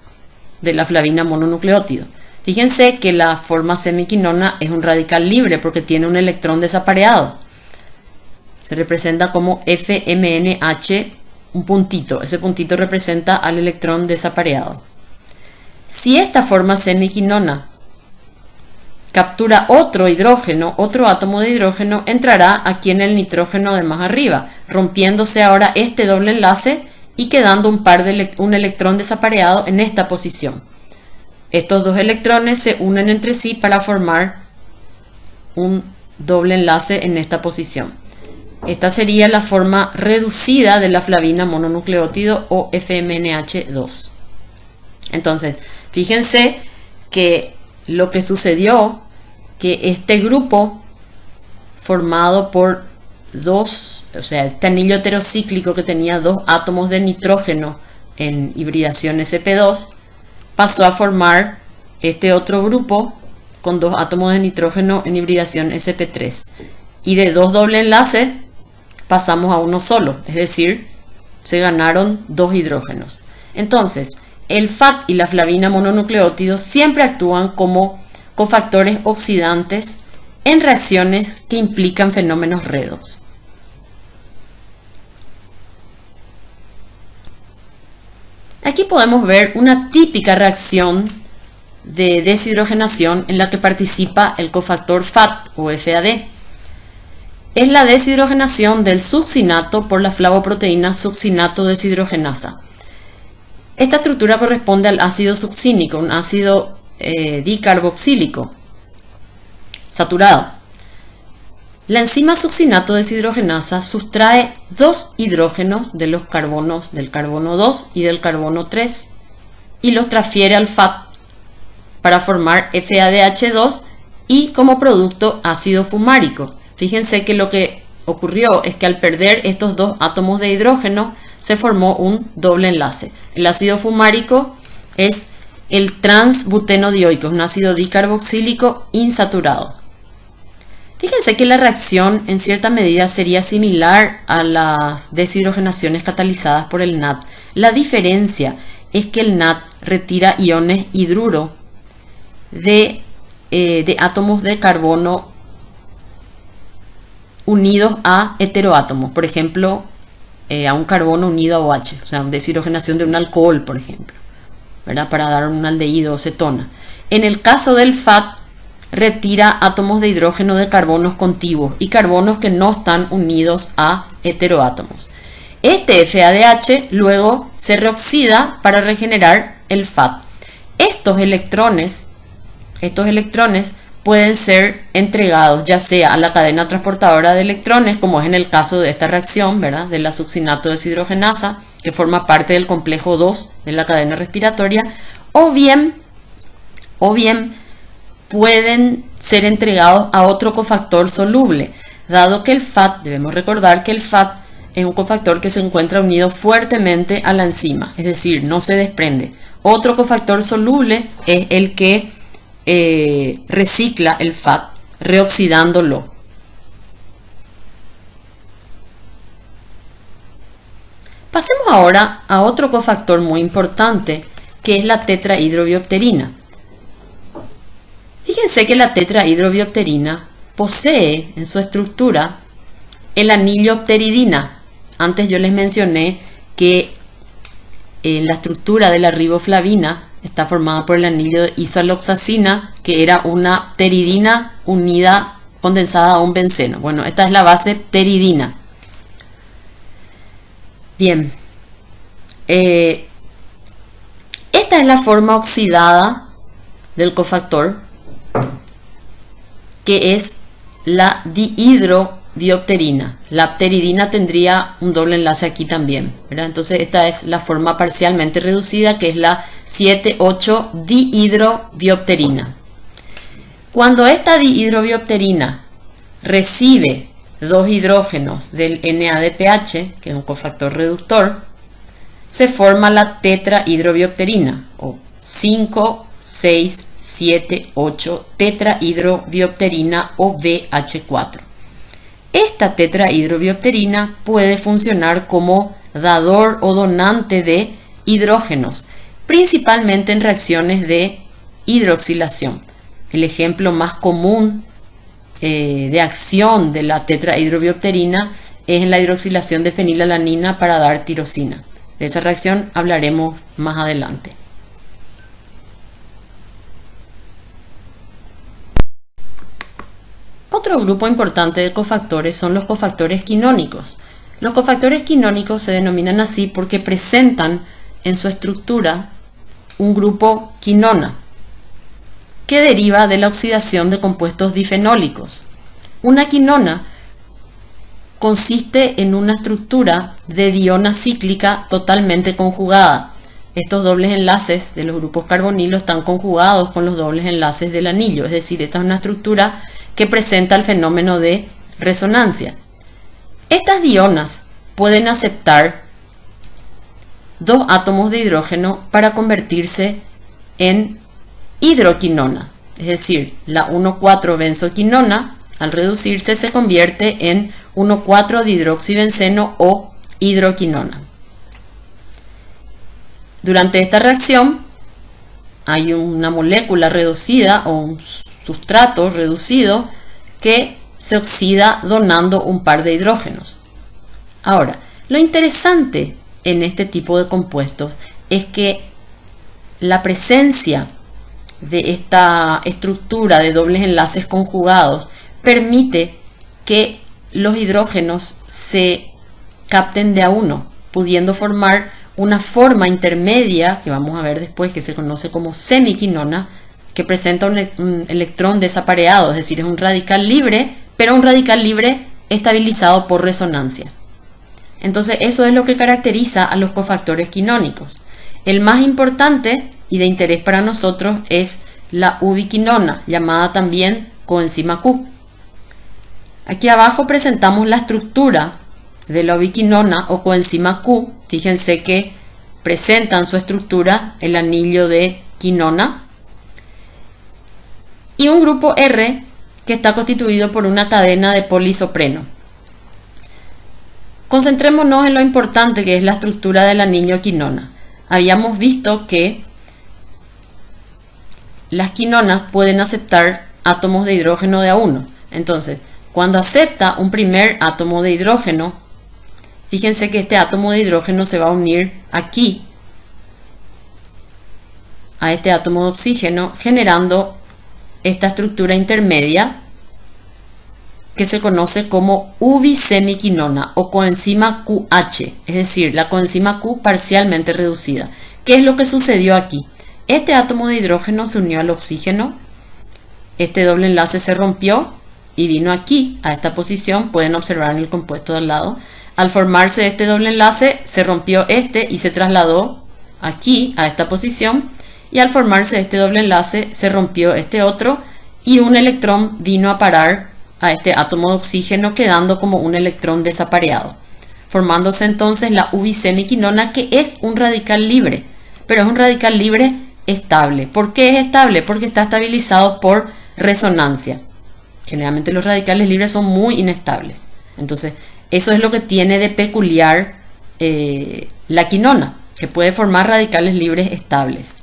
de la flavina mononucleótido. Fíjense que la forma semiquinona es un radical libre porque tiene un electrón desapareado. Se representa como FMNH, un puntito. Ese puntito representa al electrón desapareado. Si esta forma semiquinona captura otro hidrógeno, otro átomo de hidrógeno, entrará aquí en el nitrógeno de más arriba, rompiéndose ahora este doble enlace y quedando un electrón desapareado en esta posición. Estos dos electrones se unen entre sí para formar un doble enlace en esta posición. Esta sería la forma reducida de la flavina mononucleótido o FMNH2. Entonces, fíjense que lo que sucedió, que este grupo formado por este anillo heterocíclico que tenía dos átomos de nitrógeno en hibridación sp2, pasó a formar este otro grupo con dos átomos de nitrógeno en hibridación sp3. Y de dos doble enlaces pasamos a uno solo, es decir, se ganaron dos hidrógenos. Entonces, el FAT y la flavina mononucleótido siempre actúan como cofactores oxidantes en reacciones que implican fenómenos redox. Aquí podemos ver una típica reacción de deshidrogenación en la que participa el cofactor FAT o FAD. Es la deshidrogenación del succinato por la flavoproteína succinato deshidrogenasa. Esta estructura corresponde al ácido succínico, un ácido dicarboxílico saturado. La enzima succinato deshidrogenasa sustrae dos hidrógenos de los carbonos del carbono 2 y del carbono 3 y los transfiere al FAT para formar FADH2 y como producto ácido fumárico. Fíjense que lo que ocurrió es que al perder estos dos átomos de hidrógeno se formó un doble enlace. El ácido fumárico es el transbutenodioico, un ácido dicarboxílico insaturado. Fíjense que la reacción en cierta medida sería similar a las deshidrogenaciones catalizadas por el NAD. La diferencia es que el NAD retira iones hidruro de átomos de carbono unidos a heteroátomos, por ejemplo, a un carbono unido a OH, o sea, deshidrogenación de un alcohol, por ejemplo, ¿verdad? Para dar un aldehído o cetona. En el caso del FAT, retira átomos de hidrógeno de carbonos contiguos y carbonos que no están unidos a heteroátomos. Este FADH luego se reoxida para regenerar el FAT. Estos electrones pueden ser entregados ya sea a la cadena transportadora de electrones, como es en el caso de esta reacción, ¿verdad? De la succinato deshidrogenasa, que forma parte del complejo 2 de la cadena respiratoria, o bien pueden ser entregados a otro cofactor soluble, dado que el FAT, debemos recordar que el FAT es un cofactor que se encuentra unido fuertemente a la enzima, es decir, no se desprende. Otro cofactor soluble es el que recicla el FAT, reoxidándolo. Pasemos ahora a otro cofactor muy importante, que es la tetrahidrobiopterina. Fíjense que la tetrahidrobiopterina posee en su estructura el anillo pteridina. Antes yo les mencioné que la estructura de la riboflavina está formada por el anillo de isoaloxacina, que era una pteridina unida, condensada a un benceno. Bueno, esta es la base pteridina. Bien, esta es la forma oxidada del cofactor, que es la dihidrobiopterina. La pteridina tendría un doble enlace aquí también, ¿verdad? Entonces esta es la forma parcialmente reducida, que es la 7,8 dihidrobiopterina. Cuando esta dihidrobiopterina recibe dos hidrógenos del NADPH, que es un cofactor reductor, se forma la tetrahidrobiopterina, o 5, 6, 7, 8 tetrahidrobiopterina o BH4. Esta tetrahidrobiopterina puede funcionar como dador o donante de hidrógenos, principalmente en reacciones de hidroxilación. El ejemplo más común de acción de la tetrahidrobiopterina es en la hidroxilación de fenilalanina para dar tirosina. De esa reacción hablaremos más adelante. Otro grupo importante de cofactores son los cofactores quinónicos. Los cofactores quinónicos se denominan así porque presentan en su estructura un grupo quinona que deriva de la oxidación de compuestos difenólicos. Una quinona consiste en una estructura de diona cíclica totalmente conjugada. Estos dobles enlaces de los grupos carbonilo están conjugados con los dobles enlaces del anillo, es decir, esta es una estructura que presenta el fenómeno de resonancia. Estas dionas pueden aceptar dos átomos de hidrógeno para convertirse en hidroquinona, es decir, la 1,4-benzoquinona al reducirse se convierte en 1,4-dihidroxibenceno o hidroquinona. Durante esta reacción hay una molécula reducida o un sustrato reducido que se oxida donando un par de hidrógenos. Ahora, lo interesante en este tipo de compuestos es que la presencia de esta estructura de dobles enlaces conjugados permite que los hidrógenos se capten de a uno, pudiendo formar una forma intermedia, que vamos a ver después, que se conoce como semiquinona, que presenta un electrón desapareado, es decir, es un radical libre, pero un radical libre estabilizado por resonancia. Entonces eso es lo que caracteriza a los cofactores quinónicos. El más importante y de interés para nosotros es la ubiquinona, llamada también coenzima Q. Aquí abajo presentamos la estructura de la ubiquinona o coenzima Q. Fíjense que presentan su estructura el anillo de quinona y un grupo R que está constituido por una cadena de polisopreno. Concentrémonos en lo importante que es la estructura del anillo quinona. Habíamos visto que las quinonas pueden aceptar átomos de hidrógeno de A1. Entonces, cuando acepta un primer átomo de hidrógeno, fíjense que este átomo de hidrógeno se va a unir aquí a este átomo de oxígeno, generando esta estructura intermedia que se conoce como ubisemiquinona o coenzima QH, es decir, la coenzima Q parcialmente reducida. ¿Qué es lo que sucedió aquí? Este átomo de hidrógeno se unió al oxígeno, este doble enlace se rompió y vino aquí, a esta posición, pueden observar en el compuesto de al lado. Al formarse este doble enlace, se rompió este y se trasladó aquí, a esta posición, y al formarse este doble enlace, se rompió este otro, y un electrón vino a parar a este átomo de oxígeno, quedando como un electrón desapareado, formándose entonces la ubisemiquinona, que es un radical libre, pero es un radical libre estable. ¿Por qué es estable? Porque está estabilizado por resonancia. Generalmente los radicales libres son muy inestables. Entonces, eso es lo que tiene de peculiar la quinona, que puede formar radicales libres estables.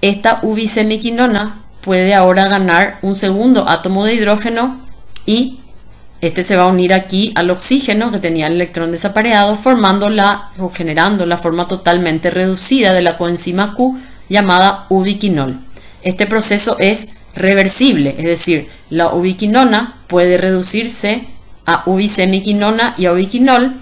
Esta ubisemiquinona puede ahora ganar un segundo átomo de hidrógeno y este se va a unir aquí al oxígeno que tenía el electrón desapareado, formando o generando la forma totalmente reducida de la coenzima Q llamada ubiquinol. Este proceso es reversible, es decir, la ubiquinona puede reducirse a ubisemiquinona y a ubiquinol,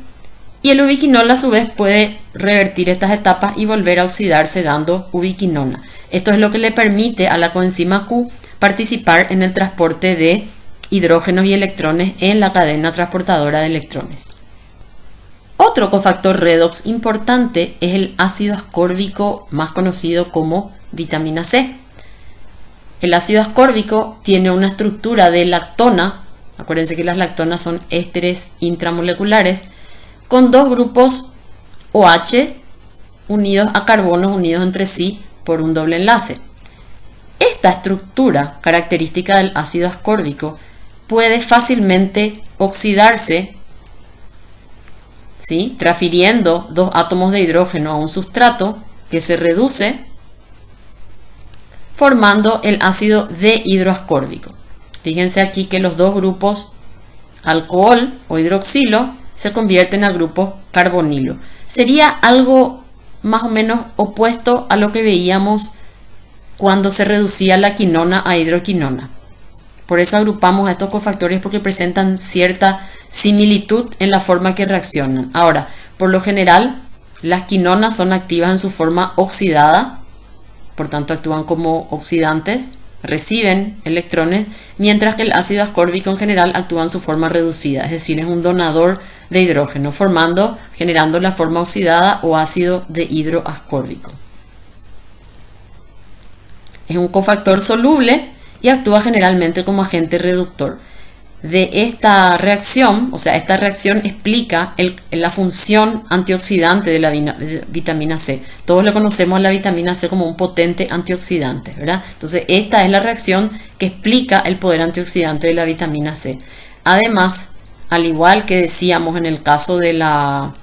y el ubiquinol a su vez puede revertir estas etapas y volver a oxidarse dando ubiquinona. Esto es lo que le permite a la coenzima Q participar en el transporte de hidrógenos y electrones en la cadena transportadora de electrones. Otro cofactor redox importante es el ácido ascórbico, más conocido como vitamina C. El ácido ascórbico tiene una estructura de lactona, acuérdense que las lactonas son ésteres intramoleculares, con dos grupos OH unidos a carbonos unidos entre sí por un doble enlace. Esta estructura característica del ácido ascórbico puede fácilmente oxidarse, ¿sí?, transfiriendo dos átomos de hidrógeno a un sustrato que se reduce, formando el ácido dehidroascórbico. Fíjense aquí que los dos grupos alcohol o hidroxilo se convierten a grupos carbonilo. Sería algo más o menos opuesto a lo que veíamos cuando se reducía la quinona a hidroquinona. Por eso agrupamos a estos cofactores, porque presentan cierta similitud en la forma que reaccionan. Ahora, por lo general, las quinonas son activas en su forma oxidada, por tanto actúan como oxidantes, reciben electrones, mientras que el ácido ascórbico en general actúa en su forma reducida, es decir, es un donador de hidrógeno, generando la forma oxidada o ácido dehidroascórbico. Es un cofactor soluble y actúa generalmente como agente reductor. De esta reacción, o sea, esta reacción explica la función antioxidante de la vitamina C. Todos le conocemos a la vitamina C como un potente antioxidante, ¿verdad? Entonces, esta es la reacción que explica el poder antioxidante de la vitamina C. Además, al igual que decíamos en el caso de las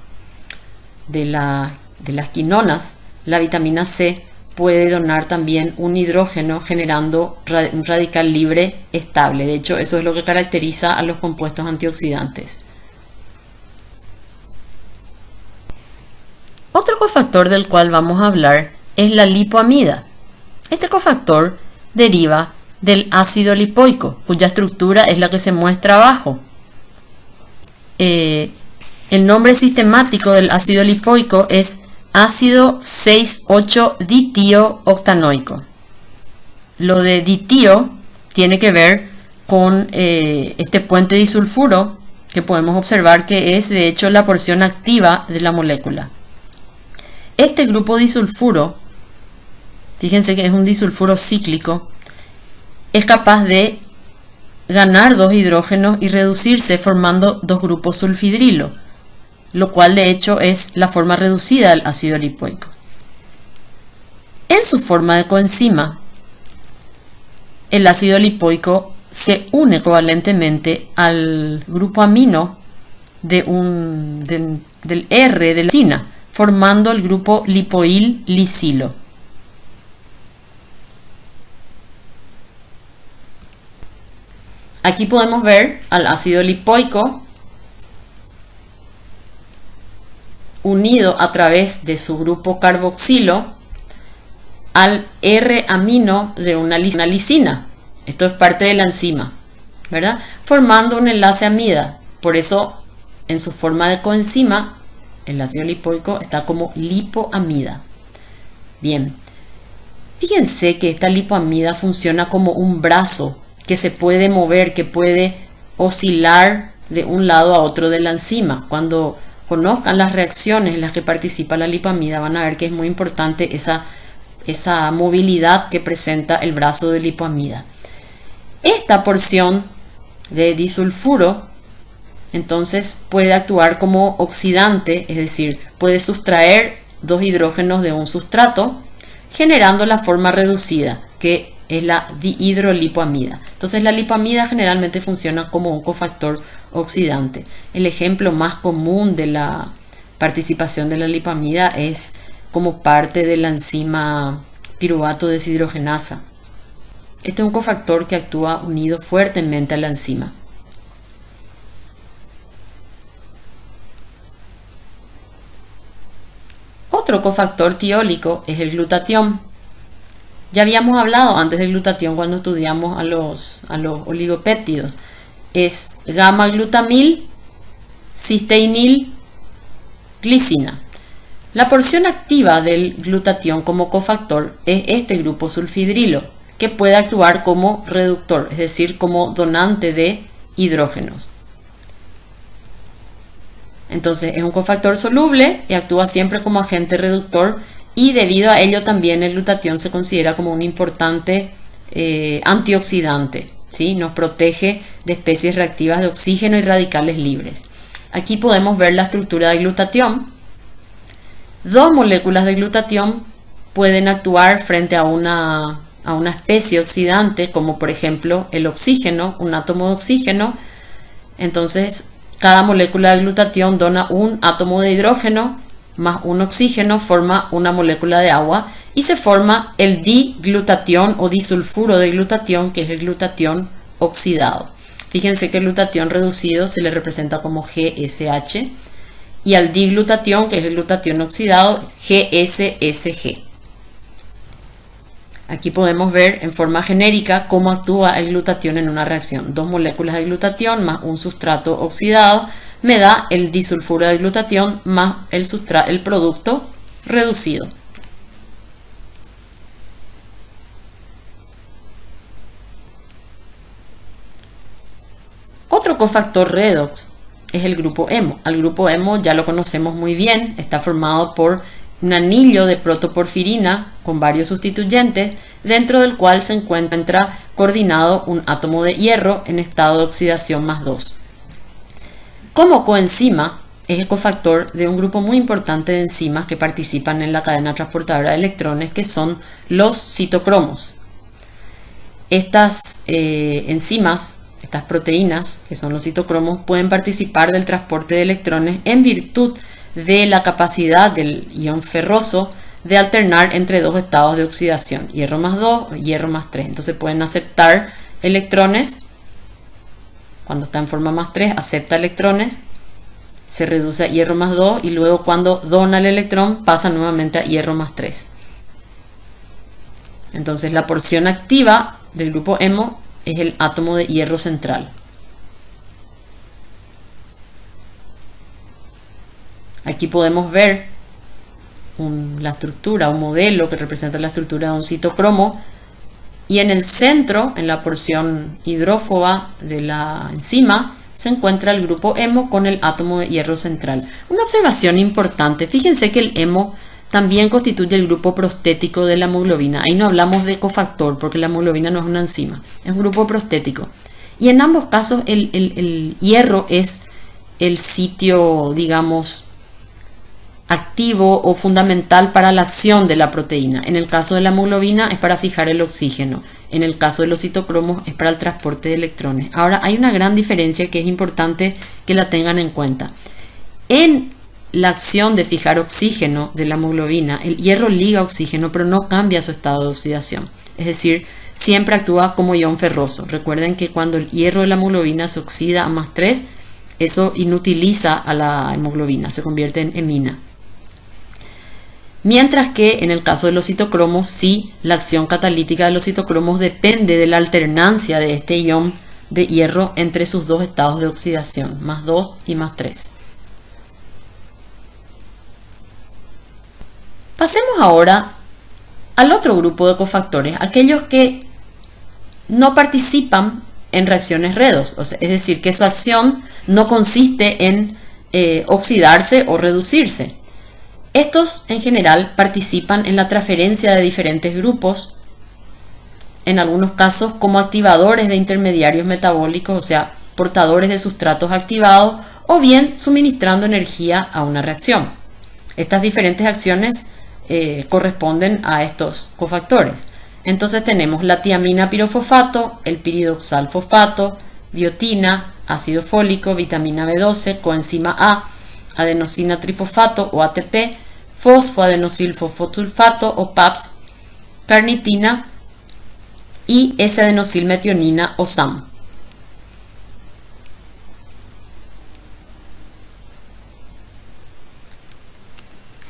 quinonas, la vitamina C puede donar también un hidrógeno generando un radical libre estable. De hecho, eso es lo que caracteriza a los compuestos antioxidantes. Otro cofactor del cual vamos a hablar es la lipoamida. Este cofactor deriva del ácido lipoico, cuya estructura es la que se muestra abajo. El nombre sistemático del ácido lipoico es ácido 6,8-ditío-octanoico. Lo de ditío tiene que ver con este puente disulfuro que podemos observar que es de hecho la porción activa de la molécula. Este grupo disulfuro, fíjense que es un disulfuro cíclico, es capaz de ganar dos hidrógenos y reducirse formando dos grupos sulfidrilo, lo cual de hecho es la forma reducida del ácido lipoico. En su forma de coenzima, el ácido lipoico se une covalentemente al grupo amino del R de la lisina, formando el grupo lipoil-lisilo. Aquí podemos ver al ácido lipoico unido a través de su grupo carboxilo al R-amino de una lisina. Esto es parte de la enzima, ¿verdad? Formando un enlace amida. Por eso, en su forma de coenzima, el ácido lipoico está como lipoamida. Bien, fíjense que esta lipoamida funciona como un brazo que se puede mover, que puede oscilar de un lado a otro de la enzima. Cuando conozcan las reacciones en las que participa la lipoamida, van a ver que es muy importante esa movilidad que presenta el brazo de lipoamida. Esta porción de disulfuro entonces puede actuar como oxidante, es decir, puede sustraer dos hidrógenos de un sustrato, generando la forma reducida, que es la dihidrolipoamida. Entonces la lipoamida generalmente funciona como un cofactor oxidante. El ejemplo más común de la participación de la lipoamida es como parte de la enzima piruvato deshidrogenasa. Este es un cofactor que actúa unido fuertemente a la enzima. Otro cofactor tiólico es el glutatión. Ya habíamos hablado antes del glutatión cuando estudiamos a los oligopéptidos. Es gamma-glutamil, cisteinil, glicina. La porción activa del glutatión como cofactor es este grupo sulfidrilo, que puede actuar como reductor, es decir, como donante de hidrógenos. Entonces es un cofactor soluble y actúa siempre como agente reductor, y debido a ello también el glutatión se considera como un importante antioxidante, ¿sí? Nos protege de especies reactivas de oxígeno y radicales libres. Aquí podemos ver la estructura del glutatión. Dos moléculas de glutatión pueden actuar frente a una especie oxidante, como por ejemplo el oxígeno, un átomo de oxígeno. Entonces cada molécula de glutatión dona un átomo de hidrógeno más un oxígeno, forma una molécula de agua y se forma el diglutatión o disulfuro de glutatión, que es el glutatión oxidado. Fíjense que el glutatión reducido se le representa como GSH y al diglutatión, que es el glutatión oxidado, GSSG. Aquí podemos ver en forma genérica cómo actúa el glutatión en una reacción. Dos moléculas de glutatión más un sustrato oxidado me da el disulfuro de glutatión más el producto reducido. Otro cofactor redox es el grupo hemo. Al grupo hemo ya lo conocemos muy bien, está formado por un anillo de protoporfirina con varios sustituyentes, dentro del cual se encuentra coordinado un átomo de hierro en estado de oxidación +2. Como coenzima, es el cofactor de un grupo muy importante de enzimas que participan en la cadena transportadora de electrones, que son los citocromos. Estas enzimas, estas proteínas, que son los citocromos, pueden participar del transporte de electrones en virtud de la capacidad del ion ferroso de alternar entre dos estados de oxidación, hierro +2 y hierro +3. Entonces pueden aceptar electrones. Cuando está en forma +3, acepta electrones, se reduce a hierro +2 y luego cuando dona el electrón pasa nuevamente a hierro +3. Entonces la porción activa del grupo hemo es el átomo de hierro central. Aquí podemos ver la estructura, un modelo que representa la estructura de un citocromo, y en el centro, en la porción hidrófoba de la enzima, se encuentra el grupo hemo con el átomo de hierro central. Una observación importante, fíjense que el hemo también constituye el grupo prostético de la hemoglobina. Ahí no hablamos de cofactor porque la hemoglobina no es una enzima, es un grupo prostético. Y en ambos casos el hierro es el sitio, digamos, activo o fundamental para la acción de la proteína. En el caso de la hemoglobina es para fijar el oxígeno. En el caso de los citocromos es para el transporte de electrones. Ahora hay una gran diferencia que es importante que la tengan en cuenta. En la acción de fijar oxígeno de la hemoglobina, el hierro liga oxígeno pero no cambia su estado de oxidación. Es decir, siempre actúa como ion ferroso. Recuerden que cuando el hierro de la hemoglobina se oxida a +3, eso inutiliza a la hemoglobina, se convierte en hemina. Mientras que en el caso de los citocromos, sí, la acción catalítica de los citocromos depende de la alternancia de este ion de hierro entre sus dos estados de oxidación, +2 y +3. Pasemos ahora al otro grupo de cofactores, aquellos que no participan en reacciones redox, es decir, que su acción no consiste en oxidarse o reducirse. Estos en general participan en la transferencia de diferentes grupos, en algunos casos como activadores de intermediarios metabólicos, o sea, portadores de sustratos activados, o bien suministrando energía a una reacción. Estas diferentes acciones corresponden a estos cofactores. Entonces tenemos la tiamina pirofosfato, el piridoxal fosfato, biotina, ácido fólico, vitamina B12, coenzima A, adenosina trifosfato o ATP, fosfoadenosilfosfosulfato o PAPS, carnitina y S-adenosilmetionina o SAM.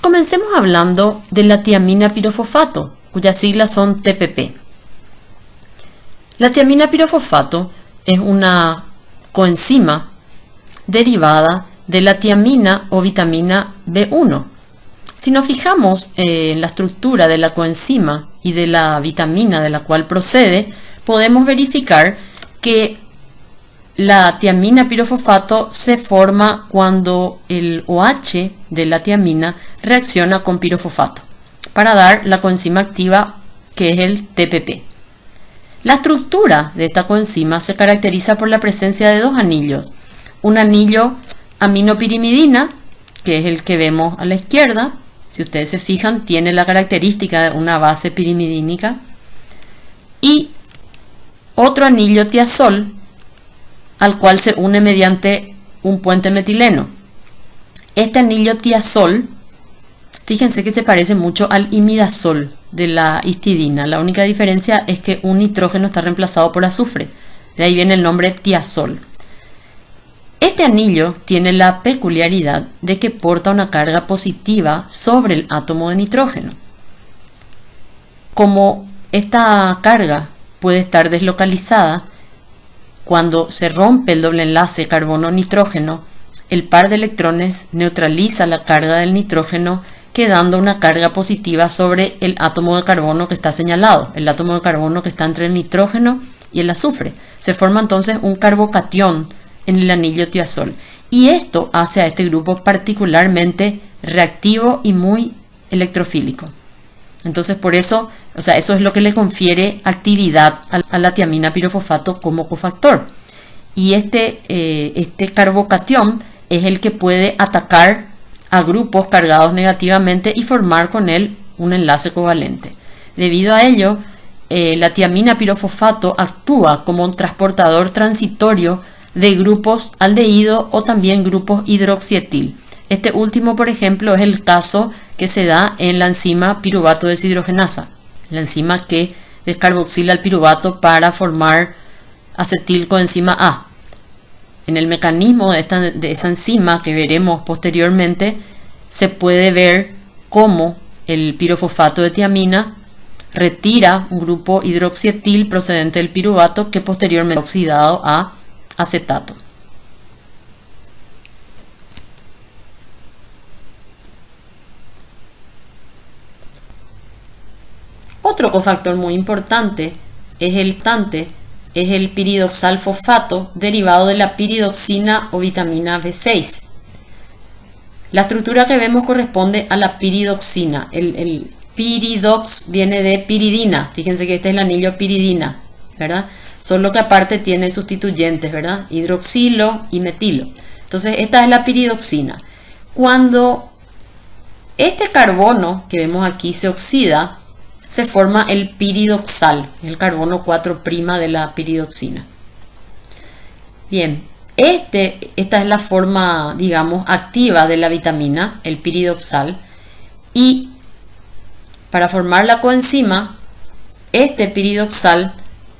Comencemos hablando de la tiamina pirofosfato, cuyas siglas son TPP. La tiamina pirofosfato es una coenzima derivada de la tiamina o vitamina B1. Si nos fijamos en la estructura de la coenzima y de la vitamina de la cual procede, podemos verificar que la tiamina pirofosfato se forma cuando el OH de la tiamina reacciona con pirofosfato para dar la coenzima activa que es el TPP. La estructura de esta coenzima se caracteriza por la presencia de dos anillos. Un anillo aminopirimidina, que es el que vemos a la izquierda. Si ustedes se fijan, tiene la característica de una base pirimidínica. Y otro anillo tiazol, al cual se une mediante un puente metileno. Este anillo tiazol, fíjense que se parece mucho al imidazol de la histidina. La única diferencia es que un nitrógeno está reemplazado por azufre. De ahí viene el nombre tiazol. Este anillo tiene la peculiaridad de que porta una carga positiva sobre el átomo de nitrógeno. Como esta carga puede estar deslocalizada, cuando se rompe el doble enlace carbono-nitrógeno, el par de electrones neutraliza la carga del nitrógeno, quedando una carga positiva sobre el átomo de carbono que está señalado, el átomo de carbono que está entre el nitrógeno y el azufre. Se forma entonces un carbocatión en el anillo tiazol, y esto hace a este grupo particularmente reactivo y muy electrofílico. Entonces por eso, eso es lo que le confiere actividad a la tiamina pirofosfato como cofactor. Y este carbocatión es el que puede atacar a grupos cargados negativamente y formar con él un enlace covalente. Debido a ello, la tiamina pirofosfato actúa como un transportador transitorio de grupos aldehído o también grupos hidroxietil. Este último, por ejemplo, es el caso que se da en la enzima piruvato deshidrogenasa, la enzima que descarboxila el piruvato para formar acetilcoenzima A. En el mecanismo de esa enzima que veremos posteriormente, se puede ver cómo el pirofosfato de tiamina retira un grupo hidroxietil procedente del piruvato que posteriormente es oxidado a acetato. Otro cofactor muy importante es el piridoxal fosfato derivado de la piridoxina o vitamina B6. La estructura que vemos corresponde a la piridoxina. El piridox viene de piridina. Fíjense que este es el anillo piridina, ¿verdad? Solo que aparte tiene sustituyentes, ¿verdad? Hidroxilo y metilo. Entonces esta es la piridoxina. Cuando este carbono que vemos aquí se oxida, se forma el piridoxal, el carbono 4' de la piridoxina. Bien, esta es la forma, digamos, activa de la vitamina, el piridoxal. Y para formar la coenzima, este piridoxal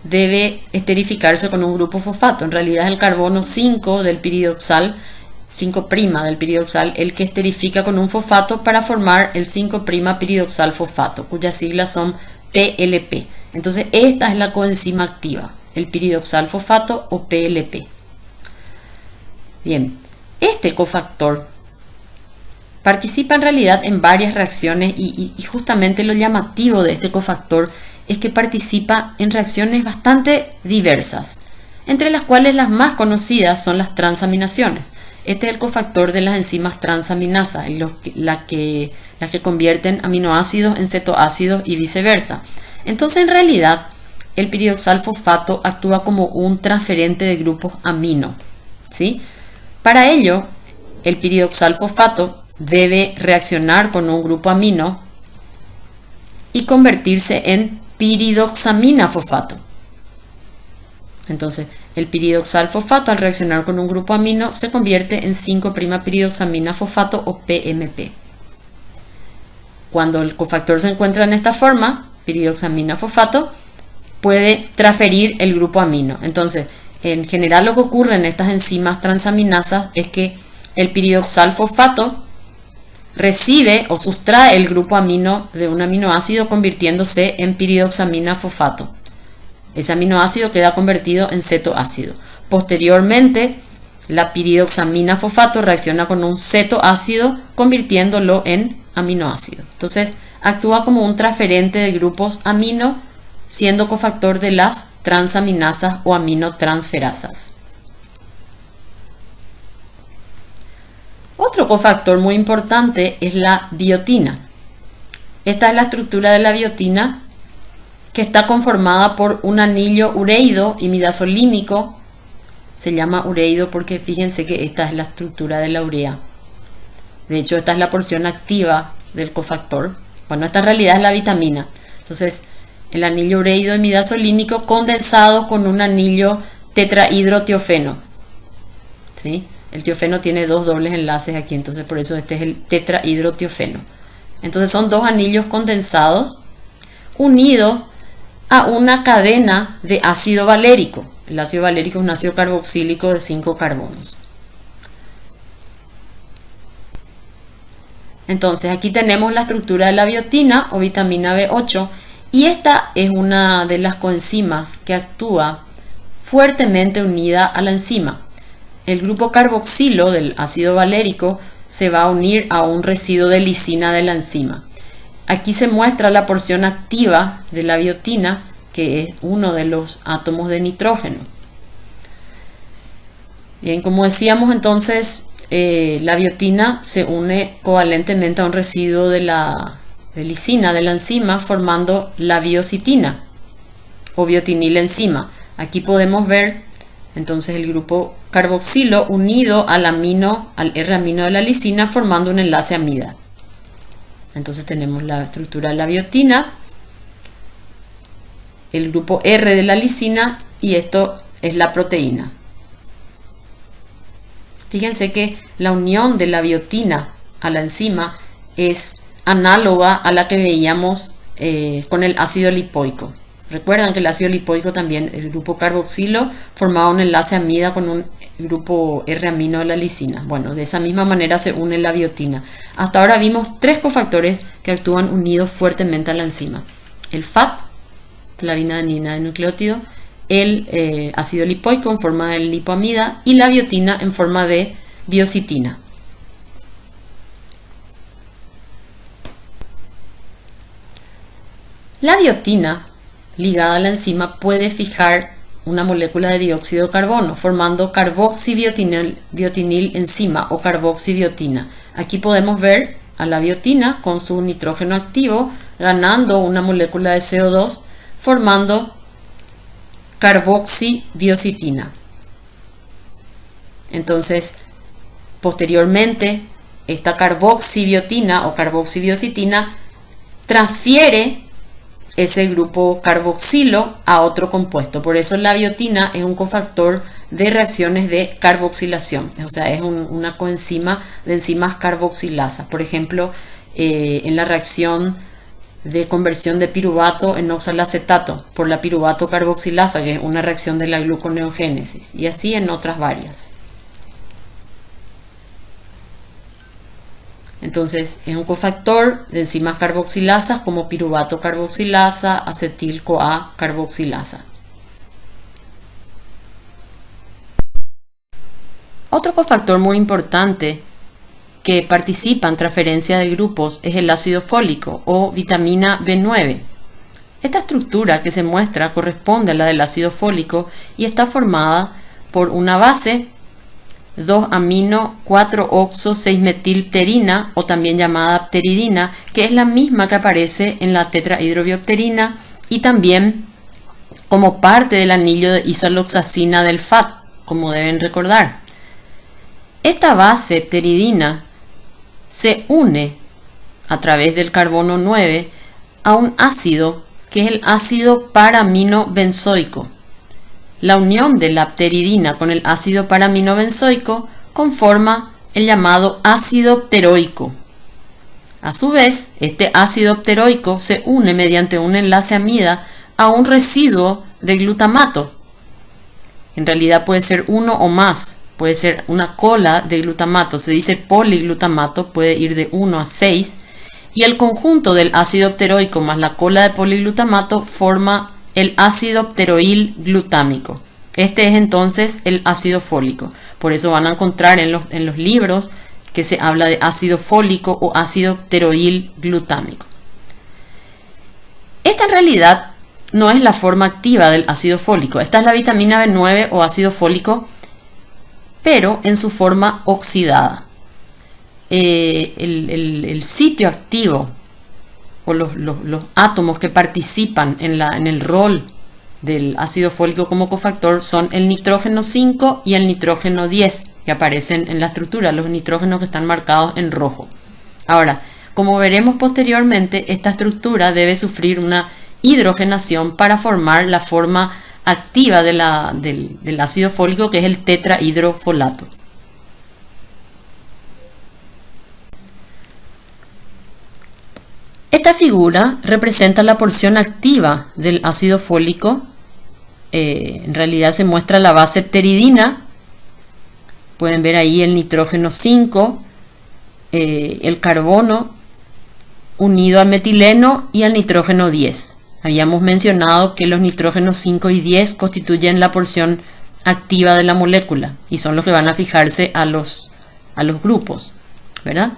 debe esterificarse con un grupo fosfato. En realidad es el carbono 5 del piridoxal, 5' del piridoxal, el que esterifica con un fosfato para formar el 5' piridoxal fosfato, cuyas siglas son PLP. Entonces esta es la coenzima activa, el piridoxal fosfato o PLP. Bien, este cofactor participa en realidad en varias reacciones y justamente lo llamativo de este cofactor es que participa en reacciones bastante diversas, entre las cuales las más conocidas son las transaminaciones. Este es el cofactor de las enzimas transaminasas, las que convierten aminoácidos en cetoácidos y viceversa. Entonces, en realidad, el piridoxal fosfato actúa como un transferente de grupos amino, ¿sí? Para ello, el piridoxal fosfato debe reaccionar con un grupo amino y convertirse en piridoxamina fosfato. Entonces, el piridoxal fosfato al reaccionar con un grupo amino se convierte en 5' piridoxamina fosfato o PMP. Cuando el cofactor se encuentra en esta forma, piridoxamina fosfato, puede transferir el grupo amino. Entonces, en general lo que ocurre en estas enzimas transaminasas es que el piridoxal fosfato recibe o sustrae el grupo amino de un aminoácido convirtiéndose en piridoxamina fosfato. Ese aminoácido queda convertido en cetoácido. Posteriormente, la piridoxamina fosfato reacciona con un cetoácido convirtiéndolo en aminoácido. Entonces, actúa como un transferente de grupos amino, siendo cofactor de las transaminasas o aminotransferasas. Otro cofactor muy importante es la biotina. Esta es la estructura de la biotina, que está conformada por un anillo ureido imidazolínico. Se llama ureido porque fíjense que esta es la estructura de la urea. De hecho, esta es la porción activa del cofactor. Bueno, esta en realidad es la vitamina. Entonces, el anillo ureido imidazolínico condensado con un anillo tetrahidrotiofeno, ¿sí? El tiofeno tiene dos dobles enlaces aquí, entonces por eso este es el tetrahidrotiofeno. Entonces son dos anillos condensados unidos a una cadena de ácido valérico. El ácido valérico es un ácido carboxílico de 5 carbonos. Entonces aquí tenemos la estructura de la biotina o vitamina B8 y esta es una de las coenzimas que actúa fuertemente unida a la enzima. El grupo carboxilo del ácido valérico se va a unir a un residuo de lisina de la enzima. Aquí se muestra la porción activa de la biotina, que es uno de los átomos de nitrógeno. Bien, como decíamos entonces, la biotina se une covalentemente a un residuo de lisina de la enzima formando la biocitina o biotinilenzima. Aquí podemos ver entonces el grupo carboxilo unido al R-amino de la lisina formando un enlace amida. Entonces tenemos la estructura de la biotina, el grupo R de la lisina y esto es la proteína. Fíjense que la unión de la biotina a la enzima es análoga a la que veíamos con el ácido lipoico. Recuerdan que el ácido lipoico también, el grupo carboxilo, formaba un enlace amida con un grupo R-amino de la lisina. Bueno, de esa misma manera se une la biotina. Hasta ahora vimos 3 cofactores que actúan unidos fuertemente a la enzima. El FAT, flavina adenina de nucleótido, el ácido lipoico en forma de lipoamida y la biotina en forma de biocitina. La biotina, ligada a la enzima, puede fijar una molécula de dióxido de carbono, formando carboxibiotinil enzima o carboxibiotina. Aquí podemos ver a la biotina con su nitrógeno activo ganando una molécula de CO2, formando carboxidiocitina. Entonces, posteriormente, esta carboxibiotina o carboxidiocitina transfiere ese grupo carboxilo a otro compuesto. Por eso la biotina es un cofactor de reacciones de carboxilación, o sea, es una coenzima de enzimas carboxilasas. Por ejemplo, en la reacción de conversión de piruvato en oxalacetato por la piruvato carboxilasa, que es una reacción de la gluconeogénesis, y así en otras varias. Entonces, es un cofactor de enzimas carboxilasas como piruvato carboxilasa, acetil-CoA carboxilasa. Otro cofactor muy importante que participa en transferencia de grupos es el ácido fólico o vitamina B9. Esta estructura que se muestra corresponde a la del ácido fólico y está formada por una base 2-amino-4-oxo-6-metilpterina o también llamada pteridina, que es la misma que aparece en la tetrahidrobiopterina y también como parte del anillo de isoaloxacina del FAT, como deben recordar. Esta base pteridina se une a través del carbono 9 a un ácido que es el ácido paraminobenzoico. La unión de la pteridina con el ácido paraminobenzoico conforma el llamado ácido pteroico. A su vez, este ácido pteroico se une mediante un enlace amida a un residuo de glutamato. En realidad puede ser uno o más, puede ser una cola de glutamato, se dice poliglutamato, puede ir de 1 a 6, y el conjunto del ácido pteroico más la cola de poliglutamato forma el ácido pteroil glutámico. Este es entonces el ácido fólico. Por eso van a encontrar en los libros que se habla de ácido fólico o ácido pteroil glutámico. Esta en realidad no es la forma activa del ácido fólico. Esta es la vitamina B9 o ácido fólico, pero en su forma oxidada. El sitio activo o los átomos que participan en el rol del ácido fólico como cofactor son el nitrógeno 5 y el nitrógeno 10, que aparecen en la estructura, los nitrógenos que están marcados en rojo. Ahora, como veremos posteriormente, esta estructura debe sufrir una hidrogenación para formar la forma activa del ácido fólico, que es el tetrahidrofolato. Esta figura representa la porción activa del ácido fólico. En realidad se muestra la base pteridina. Pueden ver ahí el nitrógeno 5, el carbono unido al metileno y al nitrógeno 10. Habíamos mencionado que los nitrógenos 5 y 10 constituyen la porción activa de la molécula y son los que van a fijarse a los grupos, ¿verdad?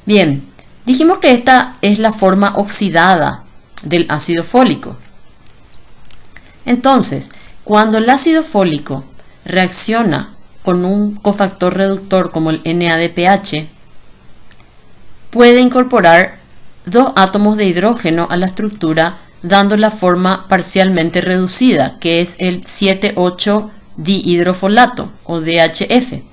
Bien. Dijimos que esta es la forma oxidada del ácido fólico. Entonces, cuando el ácido fólico reacciona con un cofactor reductor como el NADPH, puede incorporar dos átomos de hidrógeno a la estructura, dando la forma parcialmente reducida, que es el 7,8-dihidrofolato o DHF.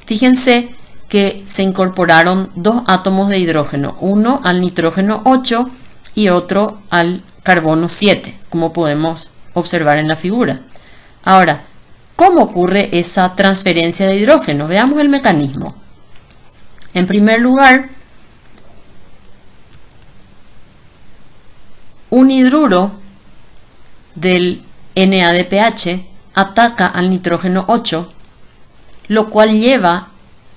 Fíjense que se incorporaron dos átomos de hidrógeno, uno al nitrógeno 8 y otro al carbono 7, como podemos observar en la figura. Ahora, ¿cómo ocurre esa transferencia de hidrógeno? Veamos el mecanismo. En primer lugar, un hidruro del NADPH ataca al nitrógeno 8, lo cual lleva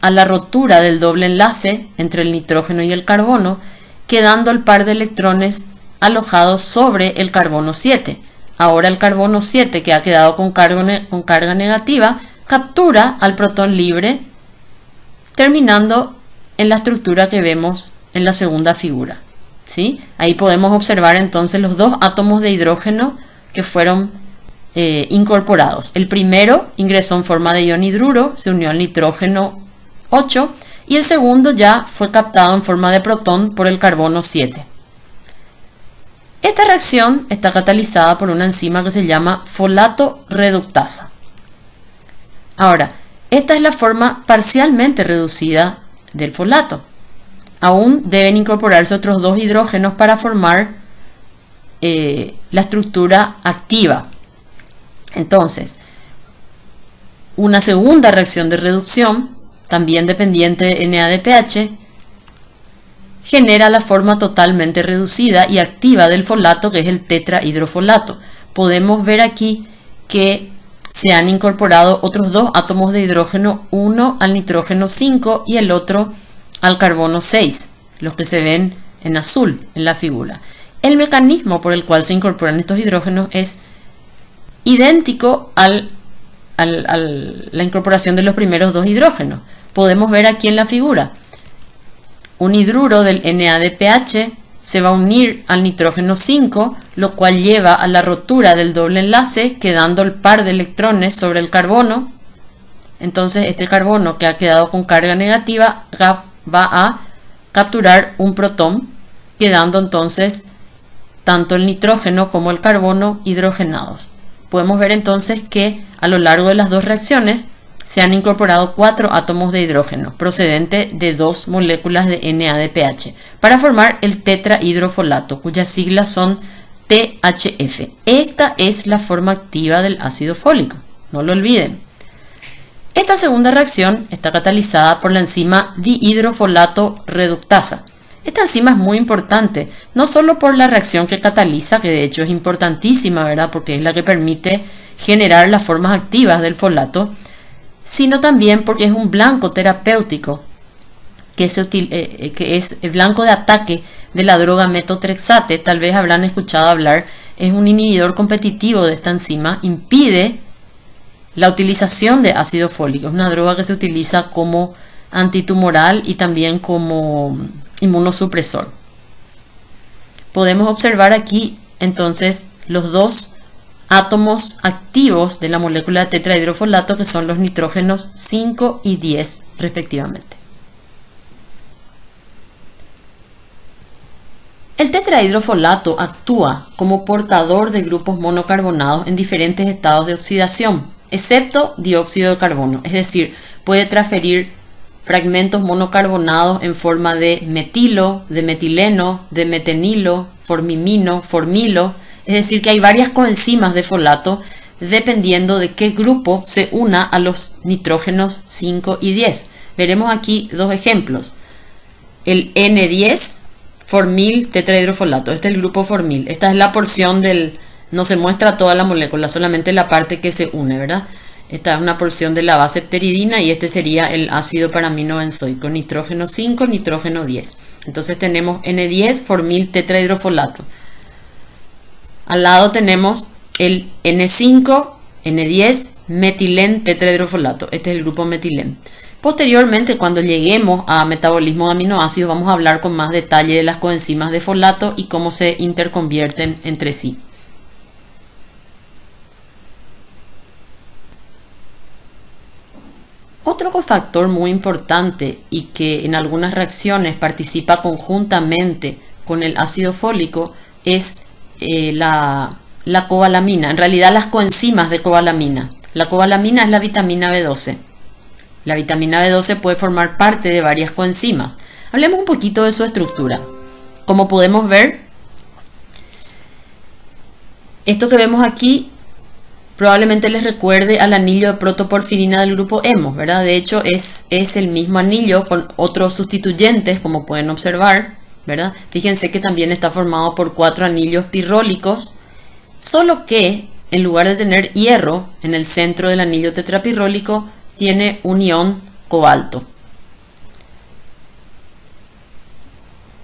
a la rotura del doble enlace entre el nitrógeno y el carbono, quedando el par de electrones alojados sobre el carbono 7. Ahora el carbono 7, que ha quedado con carga negativa, captura al protón libre, terminando en la estructura que vemos en la segunda figura. ¿sí? Ahí podemos observar entonces los dos átomos de hidrógeno que fueron incorporados. El primero ingresó en forma de ion hidruro, se unió al nitrógeno 8, y el segundo ya fue captado en forma de protón por el carbono 7. Esta reacción está catalizada por una enzima que se llama folato reductasa. Ahora, esta es la forma parcialmente reducida del folato. Aún deben incorporarse otros dos hidrógenos para formar la estructura activa. Entonces, una segunda reacción de reducción, también dependiente de NADPH, genera la forma totalmente reducida y activa del folato, que es el tetrahidrofolato. Podemos ver aquí que se han incorporado otros dos átomos de hidrógeno, uno al nitrógeno 5 y el otro al carbono 6, los que se ven en azul en la figura. El mecanismo por el cual se incorporan estos hidrógenos es idéntico a la incorporación de los primeros dos hidrógenos. Podemos ver aquí en la figura, un hidruro del NADPH se va a unir al nitrógeno 5, lo cual lleva a la rotura del doble enlace, quedando el par de electrones sobre el carbono. Entonces este carbono que ha quedado con carga negativa va a capturar un protón, quedando entonces tanto el nitrógeno como el carbono hidrogenados. Podemos ver entonces que a lo largo de las dos reacciones se han incorporado 4 átomos de hidrógeno procedente de 2 moléculas de NADPH para formar el tetrahidrofolato, cuyas siglas son THF. Esta es la forma activa del ácido fólico, no lo olviden. Esta segunda reacción está catalizada por la enzima dihidrofolato reductasa. Esta enzima es muy importante, no solo por la reacción que cataliza, que de hecho es importantísima, ¿verdad? Porque es la que permite generar las formas activas del folato, sino también porque es un blanco terapéutico, que es el blanco de ataque de la droga metotrexate. Tal vez habrán escuchado hablar, es un inhibidor competitivo de esta enzima, impide la utilización de ácido fólico. Es una droga que se utiliza como antitumoral y también como inmunosupresor. Podemos observar aquí entonces los dos átomos activos de la molécula de tetrahidrofolato, que son los nitrógenos 5 y 10 respectivamente. El tetrahidrofolato actúa como portador de grupos monocarbonados en diferentes estados de oxidación, excepto dióxido de carbono, es decir, puede transferir fragmentos monocarbonados en forma de metilo, de metileno, de metenilo, formimino, formilo. Es decir, que hay varias coenzimas de folato dependiendo de qué grupo se una a los nitrógenos 5 y 10. Veremos aquí dos ejemplos. El N10, formil tetrahidrofolato. Este es el grupo formil. Esta es la porción del... No se muestra toda la molécula, solamente la parte que se une, ¿verdad? Esta es una porción de la base pteridina y este sería el ácido paraminobenzoico. Nitrógeno 5, nitrógeno 10. Entonces tenemos N10, formil tetrahidrofolato. Al lado tenemos el N5, N10, metilén tetrahidrofolato. Este es el grupo metilén. Posteriormente, cuando lleguemos a metabolismo de aminoácidos, vamos a hablar con más detalle de las coenzimas de folato y cómo se interconvierten entre sí. Otro cofactor muy importante y que en algunas reacciones participa conjuntamente con el ácido fólico es la cobalamina, en realidad las coenzimas de cobalamina. La cobalamina es la vitamina B12. La vitamina B12 puede formar parte de varias coenzimas. Hablemos un poquito de su estructura. Como podemos ver, esto que vemos aquí probablemente les recuerde al anillo de protoporfirina del grupo hemo, ¿verdad? De hecho es el mismo anillo con otros sustituyentes, como pueden observar, ¿verdad? Fíjense que también está formado por 4 anillos pirrólicos, solo que en lugar de tener hierro en el centro del anillo tetrapirrólico, tiene un ion cobalto.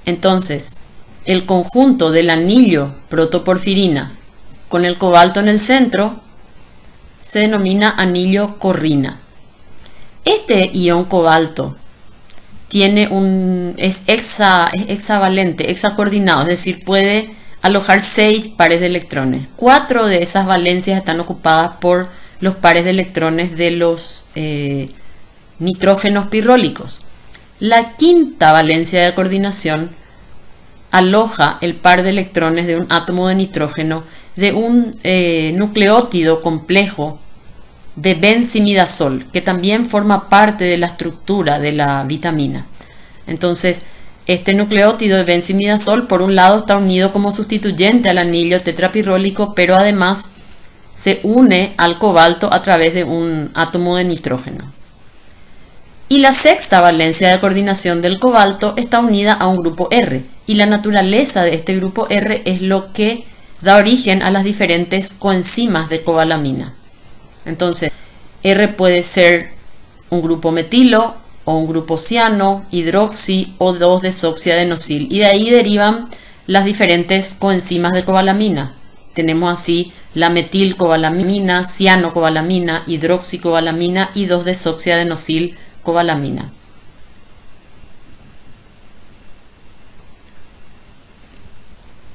Entonces, el conjunto del anillo protoporfirina con el cobalto en el centro se denomina anillo corrina. Este ion cobalto es hexavalente, hexacoordinado, es decir, puede alojar 6 pares de electrones. 4 de esas valencias están ocupadas por los pares de electrones de los nitrógenos pirrólicos. La quinta valencia de coordinación aloja el par de electrones de un átomo de nitrógeno de un nucleótido complejo de benzimidazol, que también forma parte de la estructura de la vitamina. Entonces, este nucleótido de benzimidazol, por un lado, está unido como sustituyente al anillo tetrapirrólico, pero además se une al cobalto a través de un átomo de nitrógeno. Y la sexta valencia de coordinación del cobalto está unida a un grupo R, y la naturaleza de este grupo R es lo que da origen a las diferentes coenzimas de cobalamina. Entonces, R puede ser un grupo metilo o un grupo ciano, hidroxi o 2-desoxiadenosil, y de ahí derivan las diferentes coenzimas de cobalamina. Tenemos así la metilcobalamina, cianocobalamina, hidroxicobalamina y 2-desoxiadenosil cobalamina.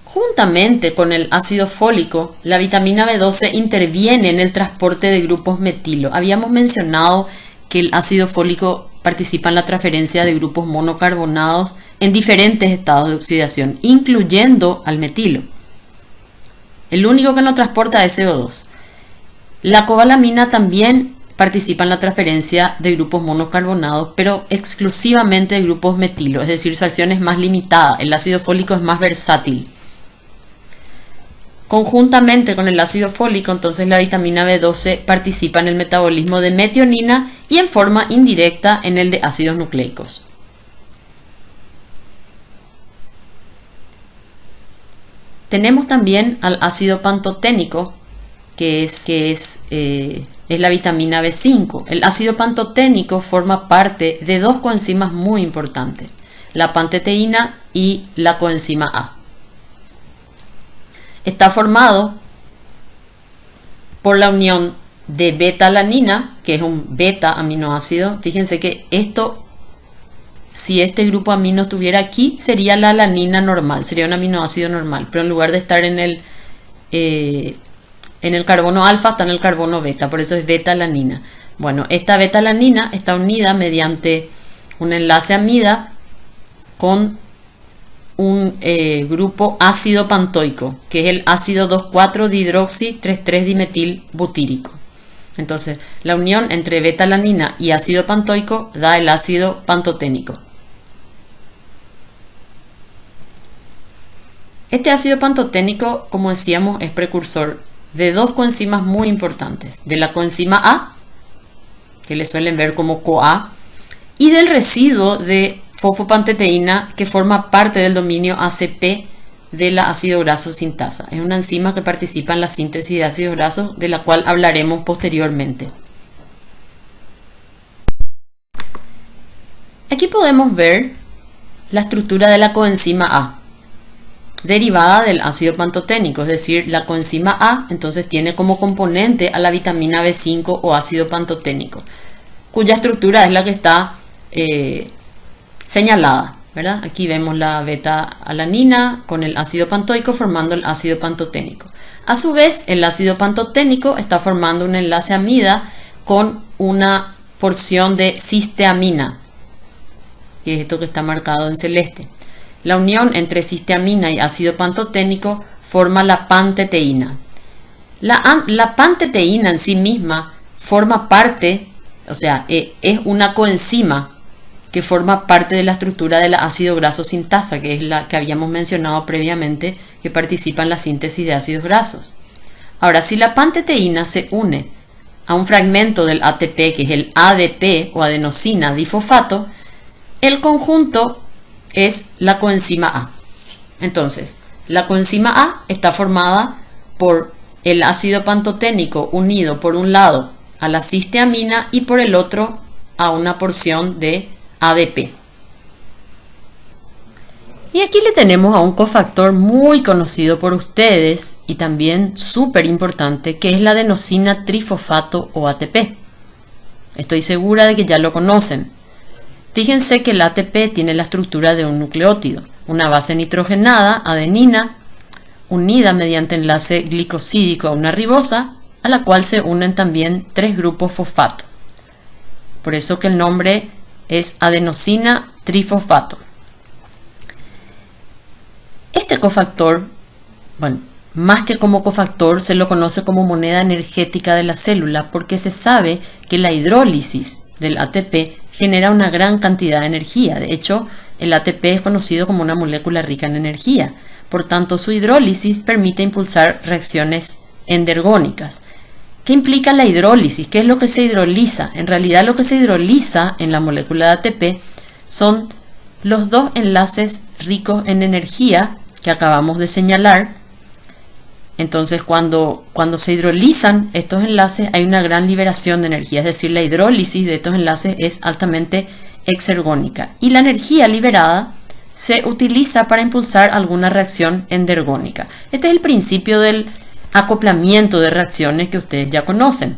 Juntamente con el ácido fólico, la vitamina B12 interviene en el transporte de grupos metilo. Habíamos mencionado que el ácido fólico participa en la transferencia de grupos monocarbonados en diferentes estados de oxidación, incluyendo al metilo. El único que no transporta es CO2. La cobalamina también participa en la transferencia de grupos monocarbonados, pero exclusivamente de grupos metilo, es decir, su acción es más limitada. El ácido fólico es más versátil. Conjuntamente con el ácido fólico, entonces la vitamina B12 participa en el metabolismo de metionina y en forma indirecta en el de ácidos nucleicos. Tenemos también al ácido pantoténico, que es la vitamina B5. El ácido pantoténico forma parte de dos coenzimas muy importantes, la panteteína y la coenzima A. Está formado por la unión de beta-alanina, que es un beta-aminoácido. Fíjense que si este grupo amino estuviera aquí, sería la alanina normal, sería un aminoácido normal, pero en lugar de estar en el carbono alfa, está en el carbono beta, por eso es beta-alanina. Bueno, esta beta-alanina está unida mediante un enlace amida con un grupo ácido pantoico, que es el ácido 2,4-dihidroxi 3,3-dimetilbutírico. Entonces, la unión entre beta-alanina y ácido pantoico da el ácido pantoténico. Este ácido pantoténico, como decíamos, es precursor de dos coenzimas muy importantes, de la coenzima A, que le suelen ver como CoA, y del residuo de fosfopanteteína que forma parte del dominio ACP de la ácido graso sintasa. Es una enzima que participa en la síntesis de ácidos grasos, de la cual hablaremos posteriormente. Aquí podemos ver la estructura de la coenzima A, derivada del ácido pantoténico, es decir, la coenzima A entonces tiene como componente a la vitamina B5 o ácido pantoténico, cuya estructura es la que está señalada, ¿verdad? Aquí vemos la beta-alanina con el ácido pantoico formando el ácido pantoténico. A su vez, el ácido pantoténico está formando un enlace amida con una porción de cisteamina, que es esto que está marcado en celeste. La unión entre cisteamina y ácido pantoténico forma la panteteína. La panteteína en sí misma forma parte, o sea, es una coenzima que forma parte de la estructura del ácido graso sintasa, que es la que habíamos mencionado previamente, que participa en la síntesis de ácidos grasos. Ahora, si la panteteína se une a un fragmento del ATP, que es el ADP o adenosina difosfato, el conjunto es la coenzima A. Entonces, la coenzima A está formada por el ácido pantoténico unido por un lado a la cisteamina y por el otro a una porción de ADP. Y aquí le tenemos a un cofactor muy conocido por ustedes y también súper importante, que es la adenosina trifosfato o ATP. Estoy segura de que ya lo conocen. Fíjense que el ATP tiene la estructura de un nucleótido, una base nitrogenada, adenina, unida mediante enlace glicosídico a una ribosa, a la cual se unen también 3 grupos fosfato. Por eso que el nombre es adenosina trifosfato. Este cofactor, bueno, más que como cofactor, se lo conoce como moneda energética de la célula porque se sabe que la hidrólisis del ATP genera una gran cantidad de energía. De hecho, el ATP es conocido como una molécula rica en energía. Por tanto, su hidrólisis permite impulsar reacciones endergónicas. ¿Qué implica la hidrólisis? ¿Qué es lo que se hidroliza? En realidad, lo que se hidroliza en la molécula de ATP son los 2 enlaces ricos en energía que acabamos de señalar. Entonces, cuando se hidrolizan estos enlaces, hay una gran liberación de energía, es decir, la hidrólisis de estos enlaces es altamente exergónica. Y la energía liberada se utiliza para impulsar alguna reacción endergónica. Este es el principio del acoplamiento de reacciones que ustedes ya conocen.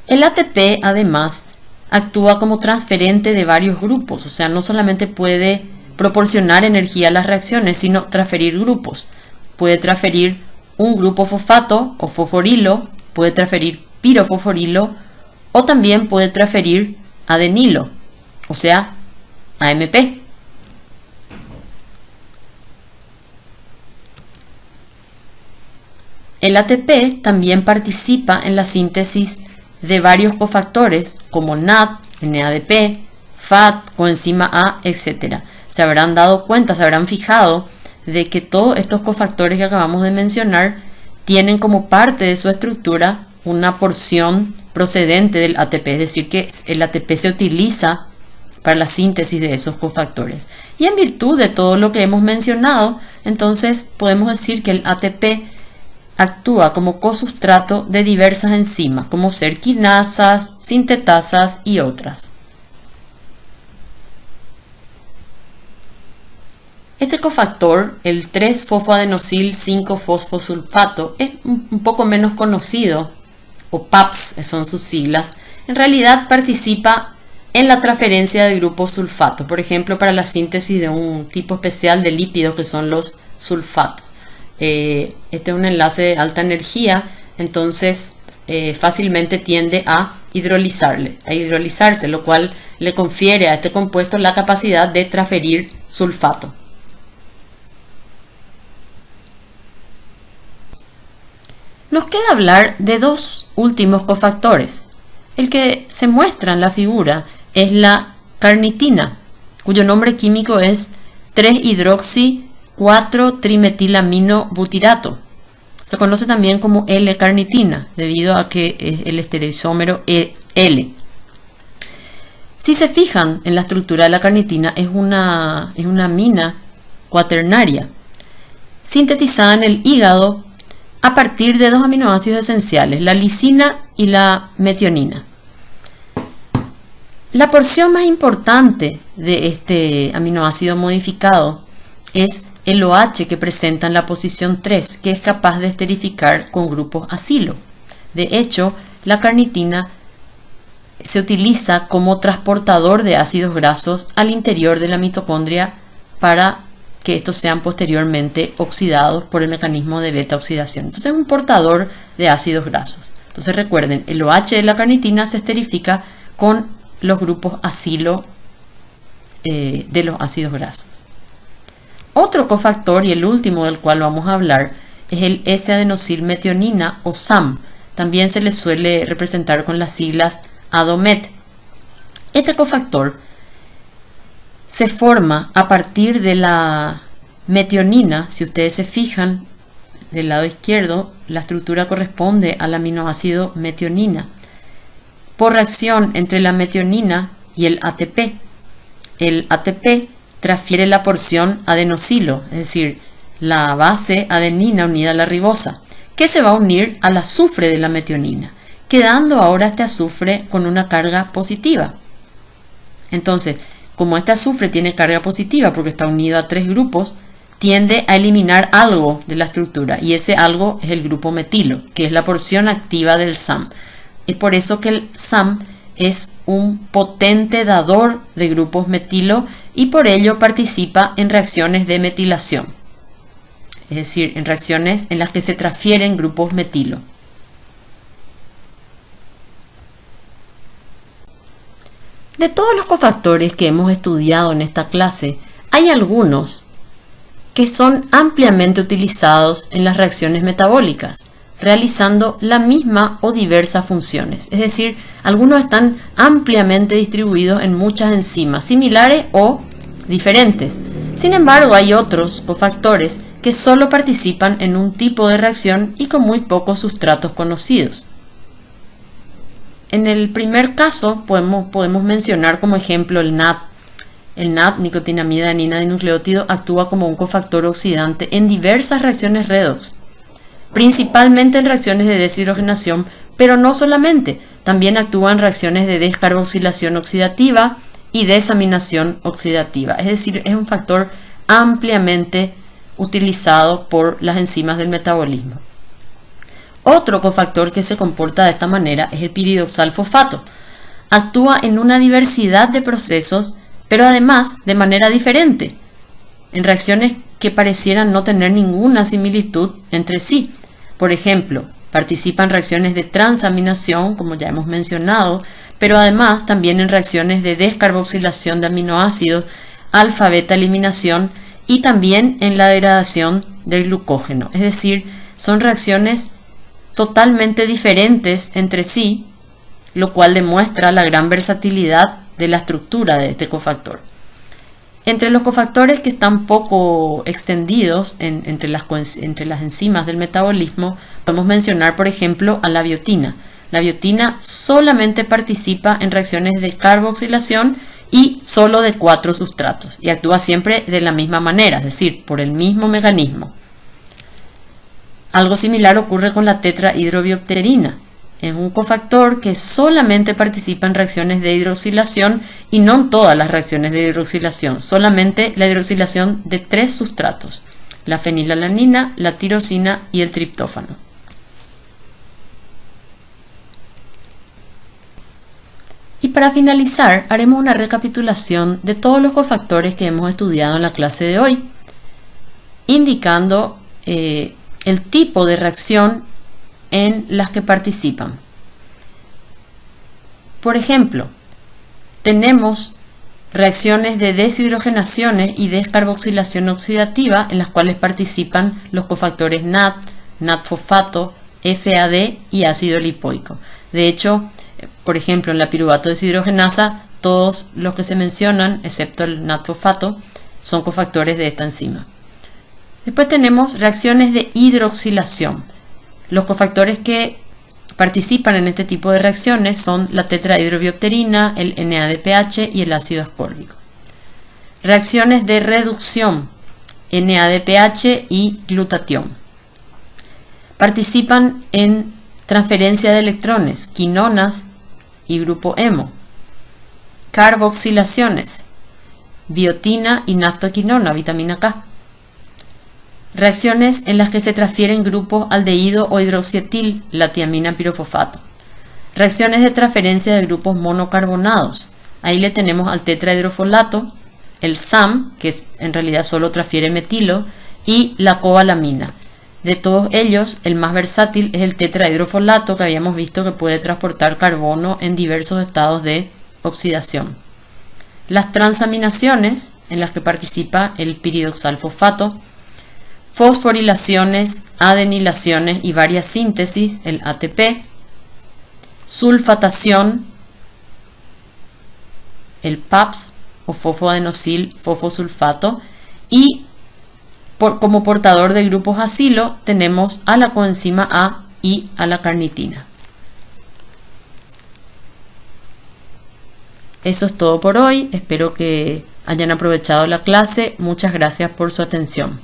El ATP, además, actúa como transferente de varios grupos, o sea, no solamente puede proporcionar energía a las reacciones, sino transferir grupos. Puede transferir un grupo fosfato o fosforilo, puede transferir pirofosforilo o también puede transferir adenilo, o sea, AMP. El ATP también participa en la síntesis de varios cofactores como NAD, NADP, FAT, coenzima A, etc. Se habrán dado cuenta, se habrán fijado de que todos estos cofactores que acabamos de mencionar tienen como parte de su estructura una porción procedente del ATP, es decir, que el ATP se utiliza para la síntesis de esos cofactores. Y en virtud de todo lo que hemos mencionado, entonces podemos decir que el ATP actúa como cosustrato de diversas enzimas, como ser quinasas, sintetasas y otras. Este cofactor, el 3-fosfoadenosil-5-fosfosulfato, es un poco menos conocido, o PAPS son sus siglas. En realidad participa en la transferencia de grupos sulfato, por ejemplo, para la síntesis de un tipo especial de lípidos que son los sulfatos. Este es un enlace de alta energía, entonces fácilmente tiende a hidrolizarse, lo cual le confiere a este compuesto la capacidad de transferir sulfato. Nos queda hablar de 2 últimos cofactores. El que se muestra en la figura es la carnitina, cuyo nombre químico es 3-hidroxi-4-trimetilamino-butirato. Se conoce también como L-carnitina, debido a que es el estereoisómero L. Si se fijan en la estructura de la carnitina, es una amina cuaternaria, sintetizada en el hígado a partir de 2 aminoácidos esenciales, la lisina y la metionina. La porción más importante de este aminoácido modificado es el OH que presenta en la posición 3, que es capaz de esterificar con grupos acilo. De hecho, la carnitina se utiliza como transportador de ácidos grasos al interior de la mitocondria para que estos sean posteriormente oxidados por el mecanismo de beta oxidación. Entonces es un portador de ácidos grasos. Entonces recuerden, el OH de la carnitina se esterifica con los grupos acilo de los ácidos grasos. Otro cofactor, y el último del cual vamos a hablar, es el S-adenosilmetionina o SAM. También se le suele representar con las siglas ADOMET. Este cofactor se forma a partir de la metionina. Si ustedes se fijan del lado izquierdo, la estructura corresponde al aminoácido metionina. Por reacción entre la metionina y el ATP transfiere la porción adenosilo, es decir, la base adenina unida a la ribosa, que se va a unir al azufre de la metionina, quedando ahora este azufre con una carga positiva. Entonces, como este azufre tiene carga positiva porque está unido a 3 grupos, tiende a eliminar algo de la estructura, y ese algo es el grupo metilo, que es la porción activa del SAM. Es por eso que el SAM es un potente dador de grupos metilo y por ello participa en reacciones de metilación, es decir, en reacciones en las que se transfieren grupos metilo. De todos los cofactores que hemos estudiado en esta clase, hay algunos que son ampliamente utilizados en las reacciones metabólicas, realizando la misma o diversas funciones. Es decir, algunos están ampliamente distribuidos en muchas enzimas similares o diferentes. Sin embargo, hay otros cofactores que solo participan en un tipo de reacción y con muy pocos sustratos conocidos. En el primer caso podemos mencionar como ejemplo el NAD. El NAD, nicotinamida adenina dinucleótido, actúa como un cofactor oxidante en diversas reacciones redox, principalmente en reacciones de deshidrogenación, pero no solamente, también actúa en reacciones de descarboxilación oxidativa y desaminación oxidativa, es decir, es un factor ampliamente utilizado por las enzimas del metabolismo. Otro cofactor que se comporta de esta manera es el piridoxal fosfato. Actúa en una diversidad de procesos, pero además de manera diferente, en reacciones que parecieran no tener ninguna similitud entre sí. Por ejemplo, participa en reacciones de transaminación, como ya hemos mencionado, pero además también en reacciones de descarboxilación de aminoácidos, alfa-beta eliminación y también en la degradación del glucógeno. Es decir, son reacciones totalmente diferentes entre sí, lo cual demuestra la gran versatilidad de la estructura de este cofactor. Entre los cofactores que están poco extendidos entre las enzimas del metabolismo, podemos mencionar, por ejemplo, a la biotina. La biotina solamente participa en reacciones de carboxilación y solo de 4 sustratos, y actúa siempre de la misma manera, es decir, por el mismo mecanismo. Algo similar ocurre con la tetrahidrobiopterina. Es un cofactor que solamente participa en reacciones de hidroxilación y no en todas las reacciones de hidroxilación, solamente la hidroxilación de 3 sustratos, la fenilalanina, la tirosina y el triptófano. Y para finalizar, haremos una recapitulación de todos los cofactores que hemos estudiado en la clase de hoy, indicando el tipo de reacción en las que participan. Por ejemplo, tenemos reacciones de deshidrogenaciones y descarboxilación oxidativa en las cuales participan los cofactores NAD, NAD-fosfato, FAD y ácido lipoico. De hecho, por ejemplo, en la piruvato deshidrogenasa, todos los que se mencionan, excepto el NAD-fosfato, son cofactores de esta enzima. Después tenemos reacciones de hidroxilación. Los cofactores que participan en este tipo de reacciones son la tetrahidrobiopterina, el NADPH y el ácido ascórbico. Reacciones de reducción, NADPH y glutatión. Participan en transferencia de electrones, quinonas y grupo hemo. Carboxilaciones, biotina y naftoquinona, vitamina K. Reacciones en las que se transfieren grupos aldehído o hidroxietil, la tiamina pirofosfato. Reacciones de transferencia de grupos monocarbonados. Ahí le tenemos al tetrahidrofolato, el SAM, que en realidad solo transfiere metilo, y la cobalamina. De todos ellos, el más versátil es el tetrahidrofolato, que habíamos visto que puede transportar carbono en diversos estados de oxidación. Las transaminaciones, en las que participa el piridoxal fosfato. Fosforilaciones, adenilaciones y varias síntesis, el ATP. Sulfatación, el PAPS o fosfoadenosil fosfosulfato. Y como portador de grupos acilo tenemos a la coenzima A y a la carnitina. Eso es todo por hoy. Espero que hayan aprovechado la clase. Muchas gracias por su atención.